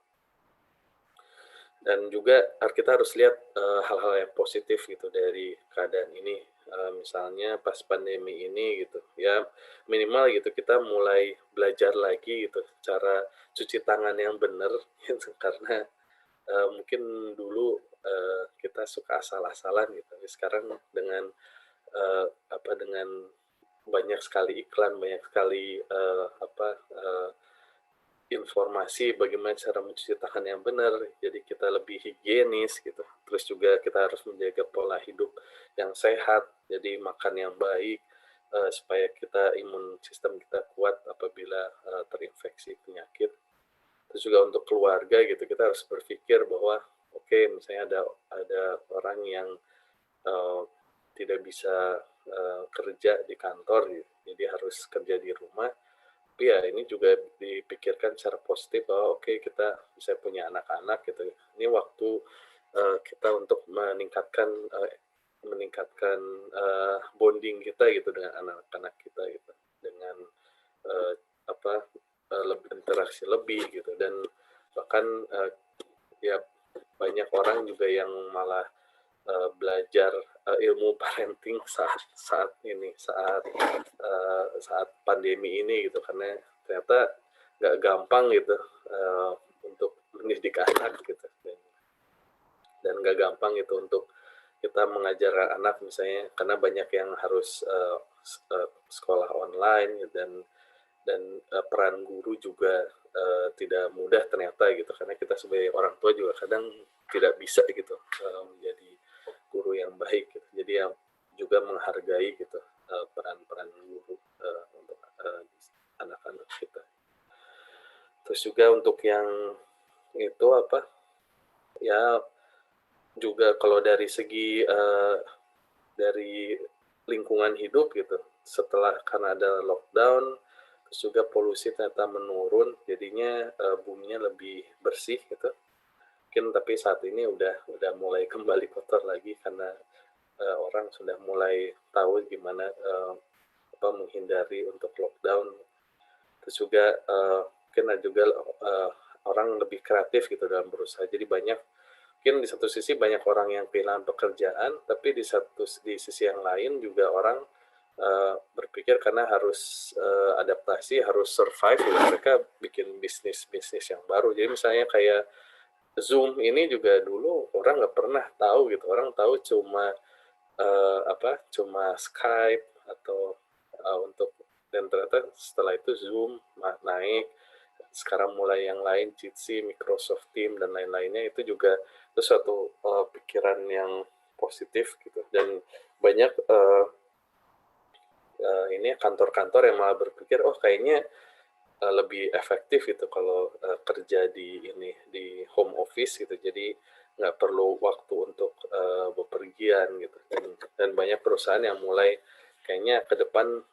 Dan juga kita harus lihat hal-hal yang positif gitu dari keadaan ini. Misalnya pas pandemi ini gitu ya, minimal gitu kita mulai belajar lagi gitu cara cuci tangan yang benar gitu, karena mungkin dulu kita suka asal-asalan gitu. Tapi sekarang dengan dengan banyak sekali iklan, banyak sekali informasi bagaimana cara mencuci tangan yang benar, jadi kita lebih higienis gitu. Terus juga kita harus menjaga pola hidup yang sehat, jadi makan yang baik supaya kita imun sistem kita kuat apabila terinfeksi penyakit. Terus juga untuk keluarga gitu, kita harus berpikir bahwa misalnya ada orang yang tidak bisa kerja di kantor gitu, jadi harus kerja di rumah. Tapi ya ini juga dipikirkan secara positif bahwa kita bisa punya anak-anak gitu. Ini waktu kita untuk meningkatkan bonding kita gitu dengan anak-anak kita gitu, dengan lebih interaksi lebih gitu. Dan bahkan ya banyak orang juga yang malah belajar ilmu parenting saat pandemi ini gitu, karena ternyata nggak gampang gitu untuk mendidik anak gitu, dan nggak gampang gitu untuk kita mengajar anak misalnya, karena banyak yang harus sekolah online dan peran guru juga tidak mudah ternyata gitu, karena kita sebagai orang tua juga kadang tidak bisa gitu menjadi guru yang baik gitu. Jadi yang juga menghargai gitu peran-peran guru untuk anak-anak kita. Terus juga untuk yang itu ya juga kalau dari segi dari lingkungan hidup gitu, setelah karena ada lockdown, terus juga polusi ternyata menurun, jadinya buminya lebih bersih gitu. Mungkin tapi saat ini udah mulai kembali kotor lagi karena orang sudah mulai tahu gimana menghindari untuk lockdown. Terus juga mungkin ada juga orang lebih kreatif gitu dalam berusaha. Jadi mungkin di satu sisi banyak orang yang kehilangan pekerjaan, tapi di sisi yang lain juga orang berpikir karena harus adaptasi, harus survive, gitu. Mereka bikin bisnis yang baru. Jadi misalnya kayak Zoom ini juga dulu orang nggak pernah tahu gitu. Orang tahu cuma cuma Skype atau untuk, dan ternyata setelah itu Zoom naik, sekarang mulai yang lain, Jitsi, Microsoft Teams dan lain-lainnya, itu juga itu suatu pikiran yang positif gitu. Dan banyak ini kantor-kantor yang malah berpikir kayaknya lebih efektif gitu kalau kerja di home office gitu, jadi nggak perlu waktu untuk bepergian gitu. Dan banyak perusahaan yang mulai kayaknya ke depan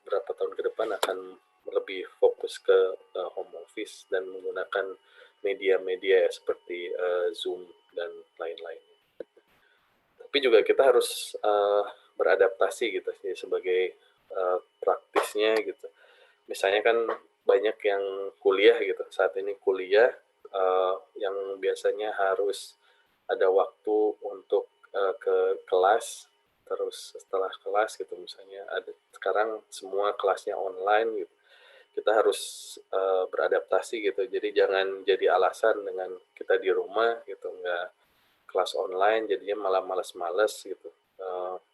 berapa tahun ke depan akan lebih fokus ke home office dan menggunakan media-media seperti Zoom dan lain-lain. Tapi juga kita harus beradaptasi gitu sih sebagai praktisnya gitu. Misalnya kan banyak yang kuliah gitu, saat ini kuliah yang biasanya harus ada waktu untuk ke kelas, terus setelah kelas gitu misalnya sekarang semua kelasnya online gitu. Kita harus beradaptasi gitu, jadi jangan jadi alasan dengan kita di rumah gitu nggak kelas online jadinya malah malas-malas gitu.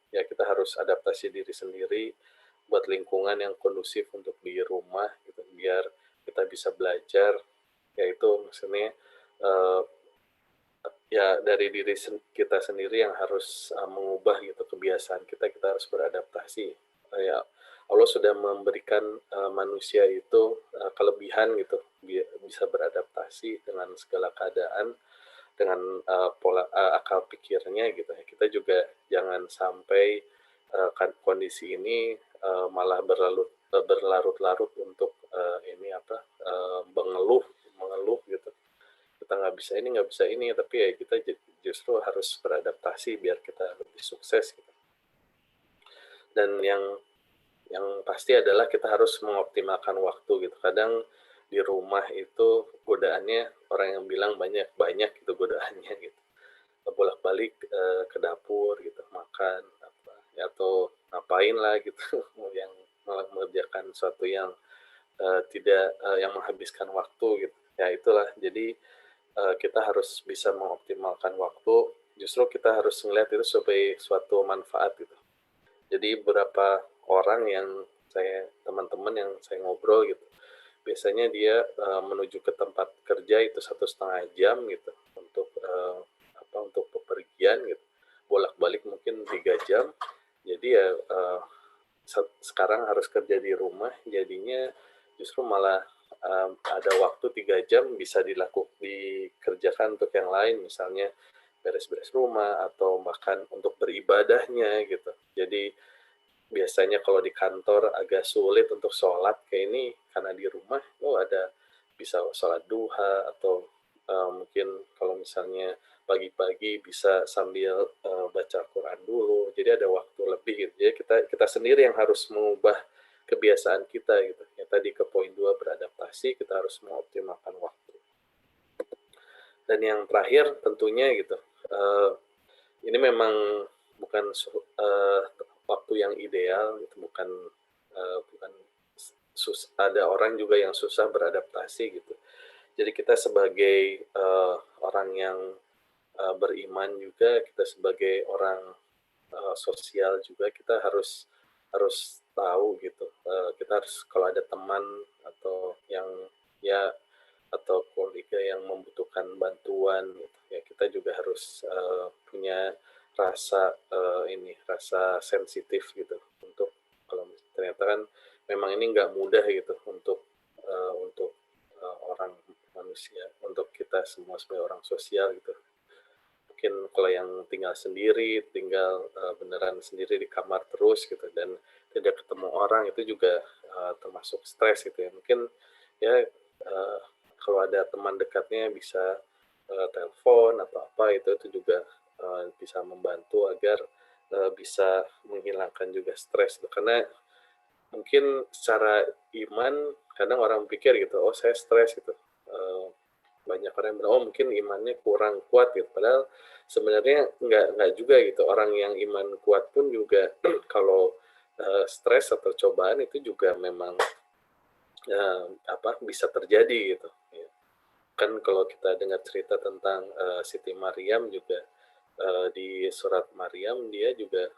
Ya kita harus adaptasi diri sendiri buat lingkungan yang kondusif untuk di rumah gitu, biar kita bisa belajar, yaitu maksudnya ya dari diri kita sendiri yang harus mengubah gitu kebiasaan kita harus beradaptasi. Ya Allah sudah memberikan manusia itu kelebihan gitu, bisa beradaptasi dengan segala keadaan, dengan pola akal pikirnya gitu. Kita juga jangan sampai kondisi ini malah berlarut-larut untuk mengeluh gitu. Kita nggak bisa ini, tapi ya kita justru harus beradaptasi biar kita lebih sukses gitu. Dan yang pasti adalah kita harus mengoptimalkan waktu gitu. Kadang di rumah itu godaannya, orang yang bilang banyak gitu godaannya gitu, bolak-balik ke dapur gitu, makan atau ngapain lah gitu yang mengerjakan sesuatu yang tidak yang menghabiskan waktu gitu. Ya itulah, jadi kita harus bisa mengoptimalkan waktu. Justru kita harus melihat itu sebagai suatu manfaat gitu. Jadi beberapa orang yang teman-teman yang saya ngobrol gitu, biasanya dia menuju ke tempat kerja itu 1,5 jam gitu untuk untuk bepergian gitu, bolak-balik mungkin 3 jam. Jadi ya sekarang harus kerja di rumah, jadinya justru malah ada waktu 3 jam bisa dikerjakan untuk yang lain, misalnya beres-beres rumah atau bahkan untuk beribadahnya gitu. Jadi biasanya kalau di kantor agak sulit untuk sholat, kayak ini karena di rumah ada bisa sholat duha, atau mungkin kalau misalnya pagi-pagi bisa sambil baca Quran dulu, jadi ada waktu lebih gitu. Jadi kita sendiri yang harus mengubah kebiasaan kita gitu. Ya tadi ke poin 2, beradaptasi, kita harus mengoptimalkan waktu. Dan yang terakhir tentunya gitu, ini memang bukan waktu yang ideal gitu, bukan ada orang juga yang susah beradaptasi gitu. Jadi kita sebagai orang yang beriman juga, kita sebagai orang sosial juga, kita harus tahu gitu. Kita harus, kalau ada teman atau yang atau keluarga yang membutuhkan bantuan gitu, ya kita juga harus punya rasa rasa sensitif gitu, untuk kalau ternyata kan memang ini nggak mudah gitu untuk orang manusia, untuk kita semua sebagai orang sosial gitu. Mungkin kalau yang tinggal sendiri, beneran sendiri di kamar terus gitu, dan tidak ketemu orang itu juga termasuk stres gitu ya. Mungkin ya kalau ada teman dekatnya bisa telepon atau apa itu juga bisa membantu agar bisa menghilangkan juga stres. Karena mungkin secara iman kadang orang pikir gitu, oh saya stres gitu. Banyak orang yang bilang, oh mungkin imannya kurang kuat gitu. Padahal sebenarnya nggak juga gitu. Orang yang iman kuat pun juga kalau stres atau cobaan itu juga memang bisa terjadi gitu. Kan kalau kita dengar cerita tentang Siti Maryam juga di surat Maryam dia juga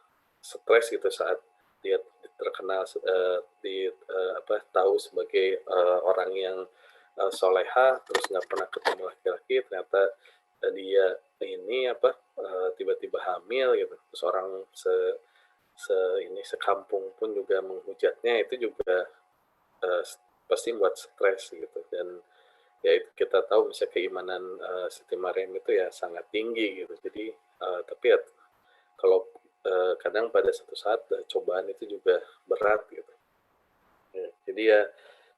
stres gitu saat dia terkenal tahu sebagai orang yang soleha, terus nggak pernah ketemu laki-laki, ternyata dia ini tiba-tiba hamil gitu, terus orang sekampung pun juga menghujatnya, itu juga pasti buat stres gitu. Dan ya kita tahu misalnya keimanan Siti Maryam itu ya sangat tinggi gitu. Jadi tapi ya kalau kadang pada satu saat cobaan itu juga berat gitu. Ya, jadi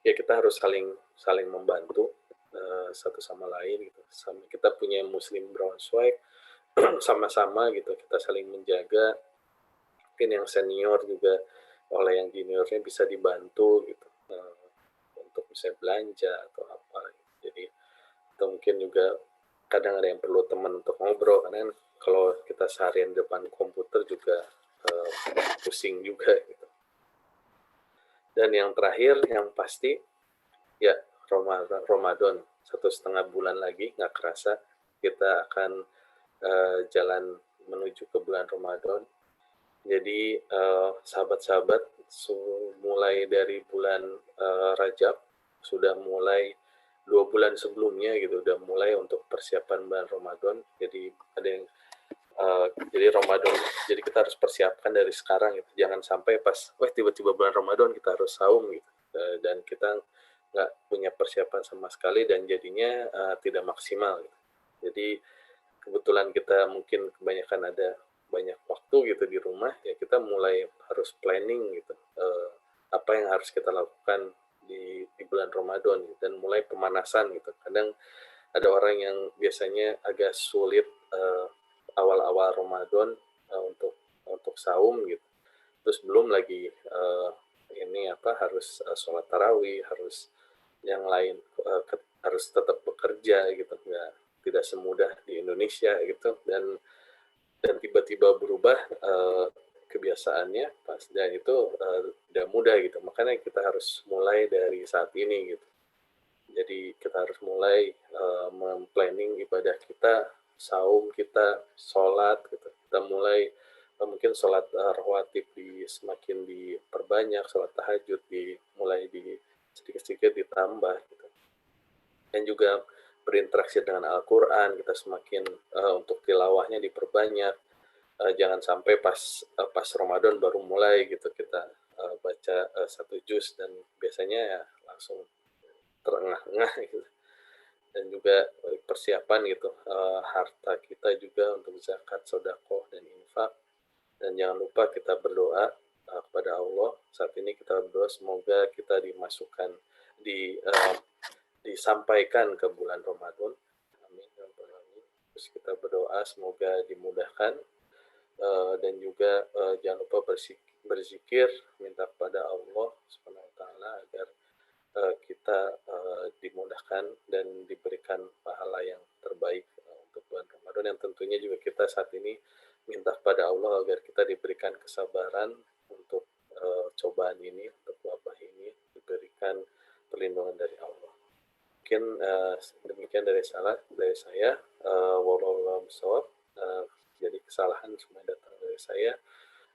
ya kita harus saling membantu satu sama lain gitu. Kita punya Muslim Braunschweig sama-sama gitu, kita saling menjaga. Mungkin yang senior juga oleh yang juniornya bisa dibantu gitu untuk bisa belanja atau apa. Jadi atau mungkin juga kadang ada yang perlu teman untuk ngobrol, karena kalau kita seharian depan komputer juga pusing juga gitu. Dan yang terakhir yang pasti ya Ramadan, 1,5 bulan lagi nggak kerasa kita akan jalan menuju ke bulan Ramadan. Jadi sahabat-sahabat mulai dari bulan Rajab sudah mulai 2 bulan sebelumnya gitu udah mulai untuk persiapan bulan Ramadan. Jadi ada yang jadi Ramadan, jadi kita harus persiapkan dari sekarang gitu. Jangan sampai pas tiba-tiba bulan Ramadan kita harus saum gitu dan kita nggak punya persiapan sama sekali dan jadinya tidak maksimal gitu. Jadi kebetulan kita mungkin kebanyakan ada banyak waktu gitu di rumah, ya kita mulai harus planning gitu apa yang harus kita lakukan di bulan Ramadan gitu, dan mulai pemanasan gitu. Kadang ada orang yang biasanya agak sulit awal-awal Ramadan untuk saum gitu, terus belum lagi harus sholat tarawih, harus yang lain harus tetap bekerja gitu, tidak semudah di Indonesia gitu, dan tiba-tiba berubah kebiasaannya pas, dan itu tidak mudah gitu. Makanya kita harus mulai dari saat ini gitu. Jadi kita harus mulai memplanning ibadah kita, saum kita, sholat gitu. Kita mulai mungkin sholat rawatib semakin diperbanyak, sholat tahajud mulai sedikit-sedikit ditambah gitu. Dan juga berinteraksi dengan Al-Quran, kita semakin untuk tilawahnya diperbanyak. Jangan sampai pas Ramadan baru mulai gitu kita baca 1 juz dan biasanya ya langsung terengah-engah gitu. Dan juga persiapan gitu harta kita juga untuk zakat, sedekah dan infak. Dan jangan lupa kita berdoa kepada Allah. Saat ini kita berdoa semoga kita dimasukkan disampaikan ke bulan Ramadan. Amin. Terus kita berdoa semoga dimudahkan dan juga jangan lupa berzikir, minta kepada Allah Subhanahu wa taala agar kita dimudahkan dan diberikan pahala yang terbaik untuk bulan Ramadan, yang tentunya juga kita saat ini minta kepada Allah agar kita diberikan kesabaran untuk cobaan ini, untuk wabah ini, diberikan perlindungan dari Allah. Mungkin demikian dari saya. Wallahu a'lam. Jadi kesalahan semua datang dari saya,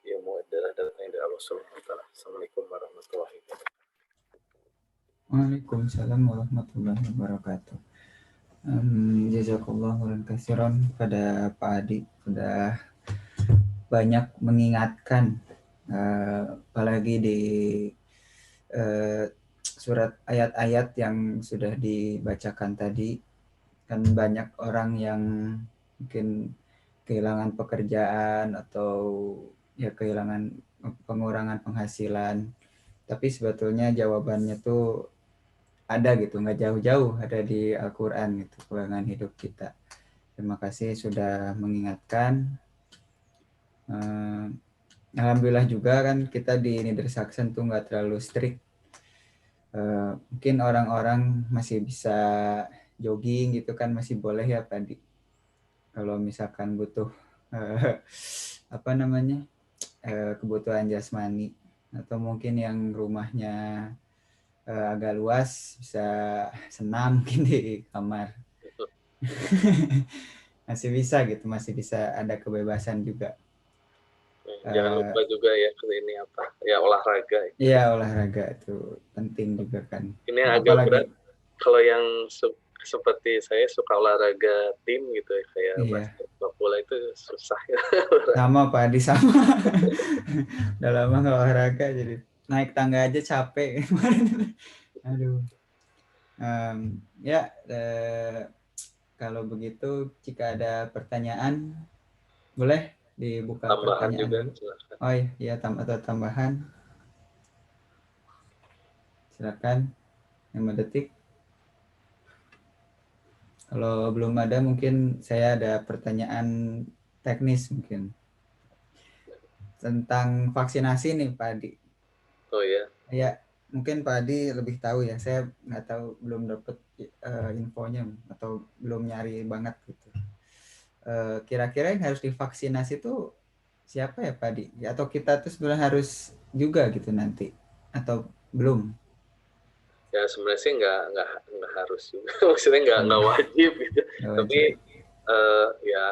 ilmu adalah datang dari Allah Subhanahu wa taala. Assalamualaikum warahmatullahi wabarakatuh. Waalaikumsalam warahmatullahi wabarakatuh. Jazakallah khairan katsiran pada Pak Adi, sudah banyak mengingatkan apalagi di surat ayat-ayat yang sudah dibacakan tadi. Kan banyak orang yang mungkin kehilangan pekerjaan atau ya kehilangan pengurangan penghasilan. Tapi sebetulnya jawabannya tuh ada gitu, nggak jauh-jauh, ada di Al-Quran gitu, pegangan hidup kita. Terima kasih sudah mengingatkan. Alhamdulillah juga kan kita di Niedersachsen tuh nggak terlalu strict. Mungkin orang-orang masih bisa jogging gitu kan, masih boleh ya Pak Di. Kalau misalkan butuh apa namanya kebutuhan jasmani, atau mungkin yang rumahnya agak luas bisa senam mungkin di kamar. Masih bisa gitu, masih bisa ada kebebasan juga. Jangan lupa juga ya ini apa ya, olahraga. Iya, olahraga itu penting juga kan. Ini yang agak Apalagi berat kalau yang seperti saya suka olahraga tim gitu ya, kayak iya. basket, bola itu susah ya. Sama Pak Adi, sama. Udah lama nggak olahraga jadi naik tangga aja capek. Aduh. Ya, kalau begitu jika ada pertanyaan boleh dibuka Tambahan pertanyaan juga dulu. silakan. Oh iya, atau tambahan. Silakan 5 detik. Kalau belum ada mungkin saya ada pertanyaan teknis mungkin tentang vaksinasi nih Pak Adi. Oh ya. Ya, mungkin Pak Adi lebih tahu ya. Saya nggak tahu, belum dapat infonya atau belum nyari banget gitu. Kira-kira yang harus divaksinasi itu siapa ya Pak Adi? Ya, atau kita tuh sebenarnya harus juga gitu nanti atau belum? Ya sebenarnya sih nggak harus juga. Maksudnya nggak wajib gitu. Nggak Tapi wajib. ya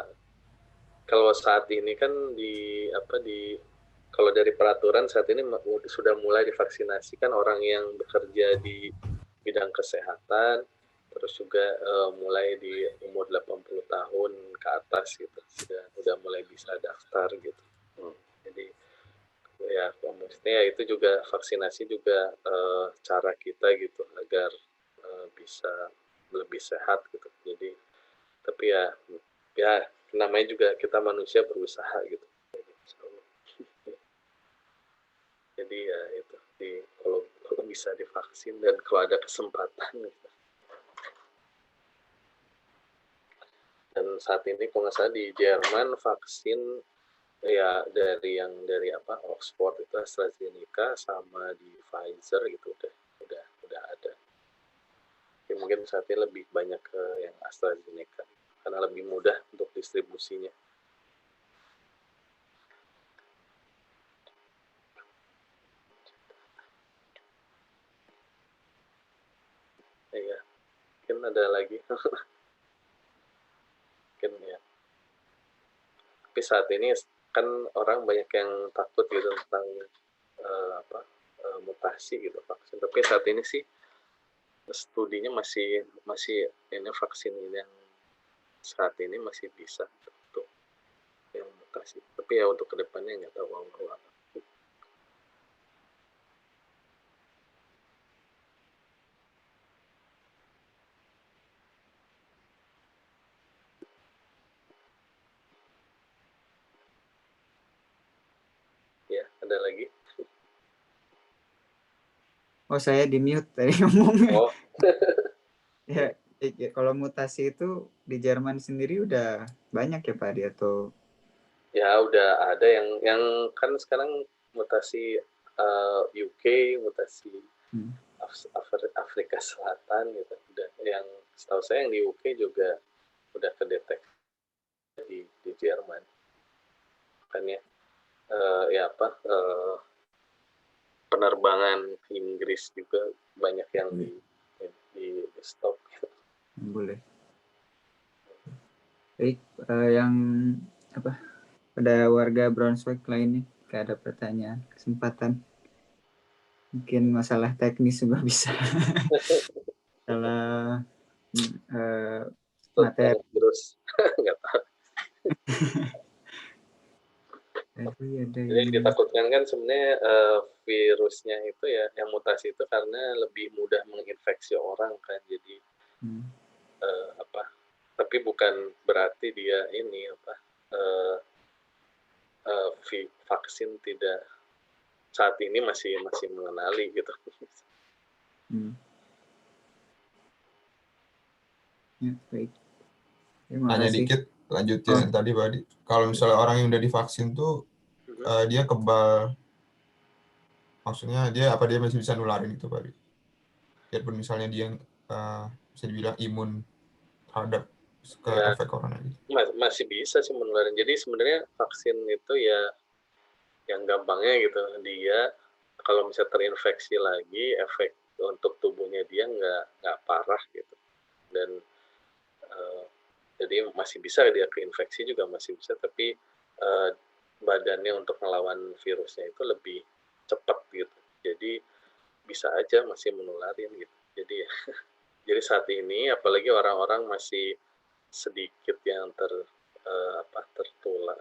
kalau saat ini kan kalau dari peraturan saat ini sudah mulai divaksinasi kan orang yang bekerja di bidang kesehatan, terus juga mulai di umur 80 tahun ke atas gitu, sudah mulai bisa daftar gitu. Jadi ya maksudnya itu juga vaksinasi juga cara kita gitu agar bisa lebih sehat gitu. Jadi tapi ya namanya juga kita manusia berusaha gitu. Jadi ya itu kalau bisa divaksin dan kalau ada kesempatan gitu. Dan saat ini kalau nggak salah di Jerman vaksin ya dari Oxford itu AstraZeneca sama di Pfizer itu udah ada. Jadi mungkin saat ini lebih banyak ke yang AstraZeneca karena lebih mudah untuk distribusinya. Iya, mungkin ada lagi. Mungkin ya. Tapi saat ini kan orang banyak yang takut gitu tentang mutasi gitu vaksin. Tapi saat ini sih studinya masih ini vaksin ini yang saat ini masih bisa untuk yang mutasi. Tapi ya untuk kedepannya nggak tahu apa. Ya, ada lagi. Oh, saya di mute tadi ngomongnya. Oh. Ya, kalau mutasi itu di Jerman sendiri udah banyak ya Pak Adi, atau? Ya udah ada yang kan sekarang mutasi UK, mutasi Afrika Selatan gitu. Udah yang setahu saya yang di UK juga udah kedetek di Jerman. Kan ya penerbangan ke Inggris juga banyak yang di stop. Boleh. Baik, yang pada warga Braunschweig lainnya gak ada pertanyaan, kesempatan. Mungkin masalah teknis juga bisa. Masalah materi. Terus nggak tahu. Jadi yang ditakutkan kan sebenarnya virusnya itu ya, yang mutasi itu karena lebih mudah menginfeksi orang kan. Jadi tapi bukan berarti dia ini vaksin tidak saat ini masih mengenali gitu. Ya, baik. Terima Nanya kasih. dikit, lanjutin yang tadi Pak Adi. Kalau misalnya orang yang udah divaksin tuh dia kebal, maksudnya dia masih bisa nularin itu Pak Adi? Biarpun misalnya dia bisa dibilang imun terhadap efek corona gitu. Masih bisa sih menularin. Jadi sebenarnya vaksin itu ya yang gampangnya gitu, dia kalau misalnya terinfeksi lagi, efek untuk tubuhnya dia nggak parah gitu. Dan jadi masih bisa dia keinfeksi juga masih bisa, tapi badannya untuk melawan virusnya itu lebih cepat gitu. Jadi bisa aja masih menularin gitu. Jadi saat ini apalagi orang-orang masih sedikit yang tertular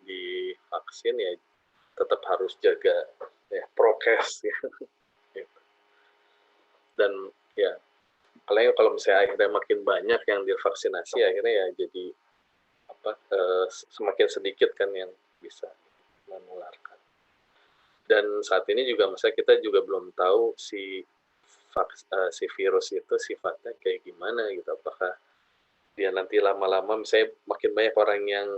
di vaksin ya, tetap harus jaga ya prokes ya. Gitu. Dan ya kalau misalnya akhirnya makin banyak yang divaksinasi, akhirnya ya jadi semakin sedikit kan yang bisa menularkan. Dan saat ini juga misalnya kita juga belum tahu si virus itu sifatnya kayak gimana gitu. Apakah dia nanti lama-lama misalnya makin banyak orang yang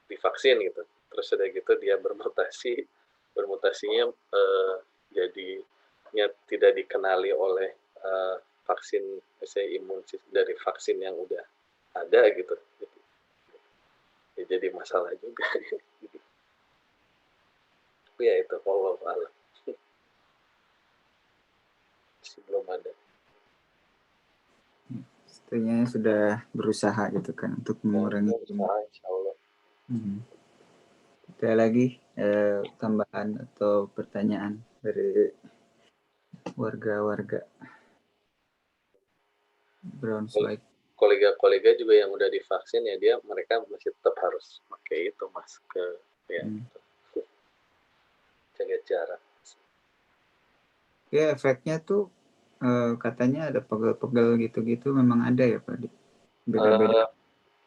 divaksin gitu, terus udah gitu dia bermutasinya jadinya tidak dikenali oleh vaksin, misalnya imun dari vaksin yang udah ada gitu. Ya, jadi masalah juga. Tapi ya itu wallahu a'lam. Masih belum ada. Setidaknya sudah berusaha gitu kan untuk mengurangi. Insya Allah. Ada lagi tambahan atau pertanyaan dari warga-warga Braunschweig? Kolega-kolega juga yang udah divaksin ya mereka masih tetap harus pakai itu masker ya. Jaga jarak. Ya efeknya tuh katanya ada pegel-pegel gitu-gitu, memang ada ya Pak? Beda-beda.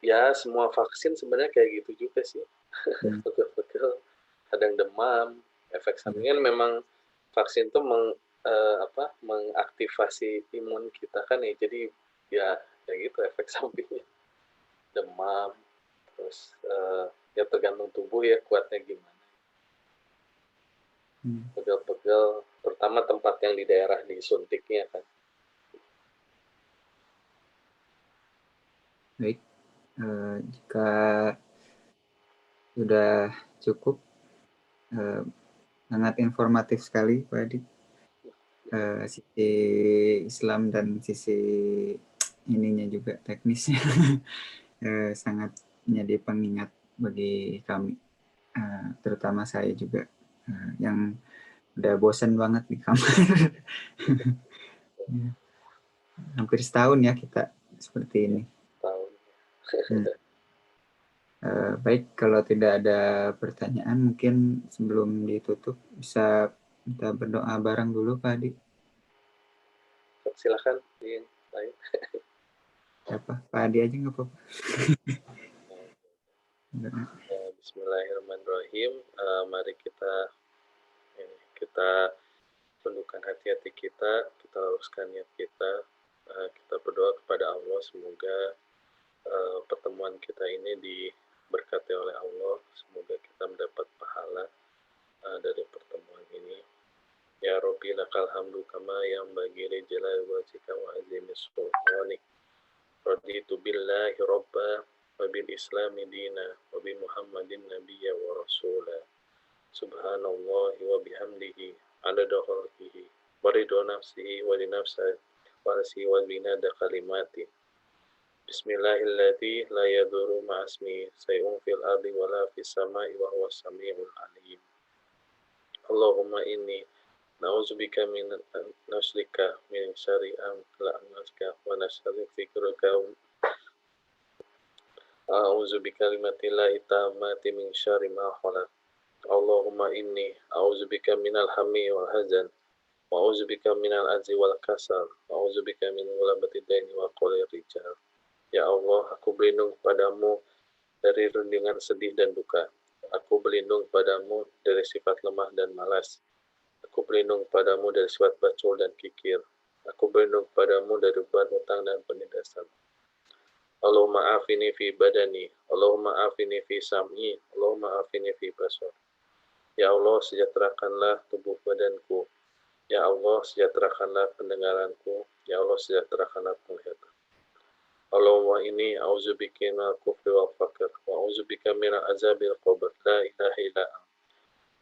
Ya semua vaksin sebenarnya kayak gitu juga sih. Pegel-pegel, kadang demam. Efek sampingnya memang vaksin tuh mengaktifasi imun kita kan ya, jadi ya kayak gitu efek sampingnya. Demam, terus ya tergantung tubuh ya kuatnya gimana. Pegel-pegel, terutama tempat yang di daerah disuntiknya kan. Baik, jika sudah cukup, sangat informatif sekali Pak Adi, sisi Islam dan sisi ininya juga teknisnya sangat menjadi pengingat bagi kami, terutama saya juga yang udah bosan banget di kamar. Hampir setahun ya kita seperti ini. Baik, kalau tidak ada pertanyaan, mungkin sebelum ditutup bisa kita berdoa bareng dulu Pak Adi. Silakan yang lain. Siapa? Pak Adi aja nggak apa-apa. Bismillahirrahmanirrahim. Mari kita tundukkan hati-hati kita luruskan niat kita. Kita berdoa kepada Allah semoga pertemuan kita ini diberkati oleh Allah. Semoga kita mendapat pahala dari pertemuan ini. Ya Rabbi lakal hamdu kama yang bagi jalali wajhika wa azimi sultanik. Raditu billahi rabba wa bil islami dina wa bi muhammadin nabiyya wa rasula. Subhanallahi wa bihamdihi adada khalqihi wa ridha nafsihi wa li nafsihi wa rasihi wa binada kalimati. Bismillahilladzi la yadurru ma'asmi say'un fil ardi wa la fis sama'i wa huwa samiul alim. Allahumma inni na'udzubika min nasrika min syarri anka wa nasrika fikrika a'udzubika kalimatillahi tammati min syarri ma khalaq. Allahumma inni a'udzubika minal hammi wal hazan wa a'udzubika minal azzi wal kasal wa a'udzubika min ghalabatid daini wa qahri rijal. Ya Allah, aku berlindung kepadamu dari rundingan sedih dan duka. Aku berlindung padamu dari sifat lemah dan malas. Aku berlindung padamu dari sifat bacul dan kikir. Aku berlindung padamu dari beban hutang dan penindasan. Allahumma afini fi badani, Allahumma afini fi sam'i, Allahumma afini fi basar. Ya Allah, sejahterakanlah tubuh badanku. Ya Allah, sejahterakanlah pendengaranku. Ya Allah, sejahterakanlah penglihatan. Allahumma inni a'udzubika minal kufri wal faqr wa a'udzubika minal azabil qabr. La ilaha illa anta.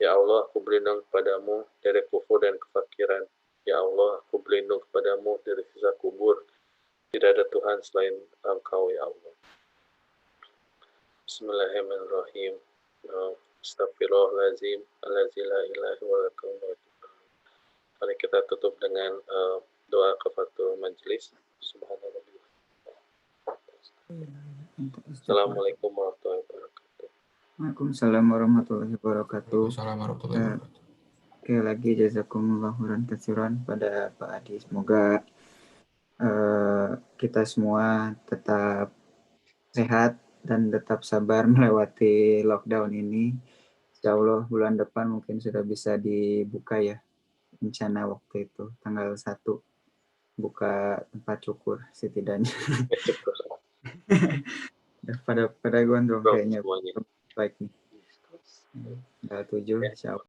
Ya Allah, aku berlindung kepadamu dari kufur dan kefakiran. Ya Allah, aku berlindung kepadamu dari siksa kubur. Tidak ada Tuhan selain Engkau, ya Allah. Bismillahirrahmanirrahim. Astagfirullahaladzim. Alladzi la ilaha illa huwa. Mari kita tutup dengan doa kafaratul majelis. Subhanallah. Assalamualaikum warahmatullahi wabarakatuh. Waalaikumsalam warahmatullahi wabarakatuh. Waalaikumsalam warahmatullahi wabarakatuh. Oke, lagi jazakumullah khairan katsiran pada Pak Adi. Semoga kita semua tetap sehat dan tetap sabar melewati lockdown ini. Insya Allah bulan depan mungkin sudah bisa dibuka ya. Rencana waktu itu tanggal 1 buka tempat cukur setidaknya. pada gondrong kayaknya baik nih. Tanggal 7 insya Allah.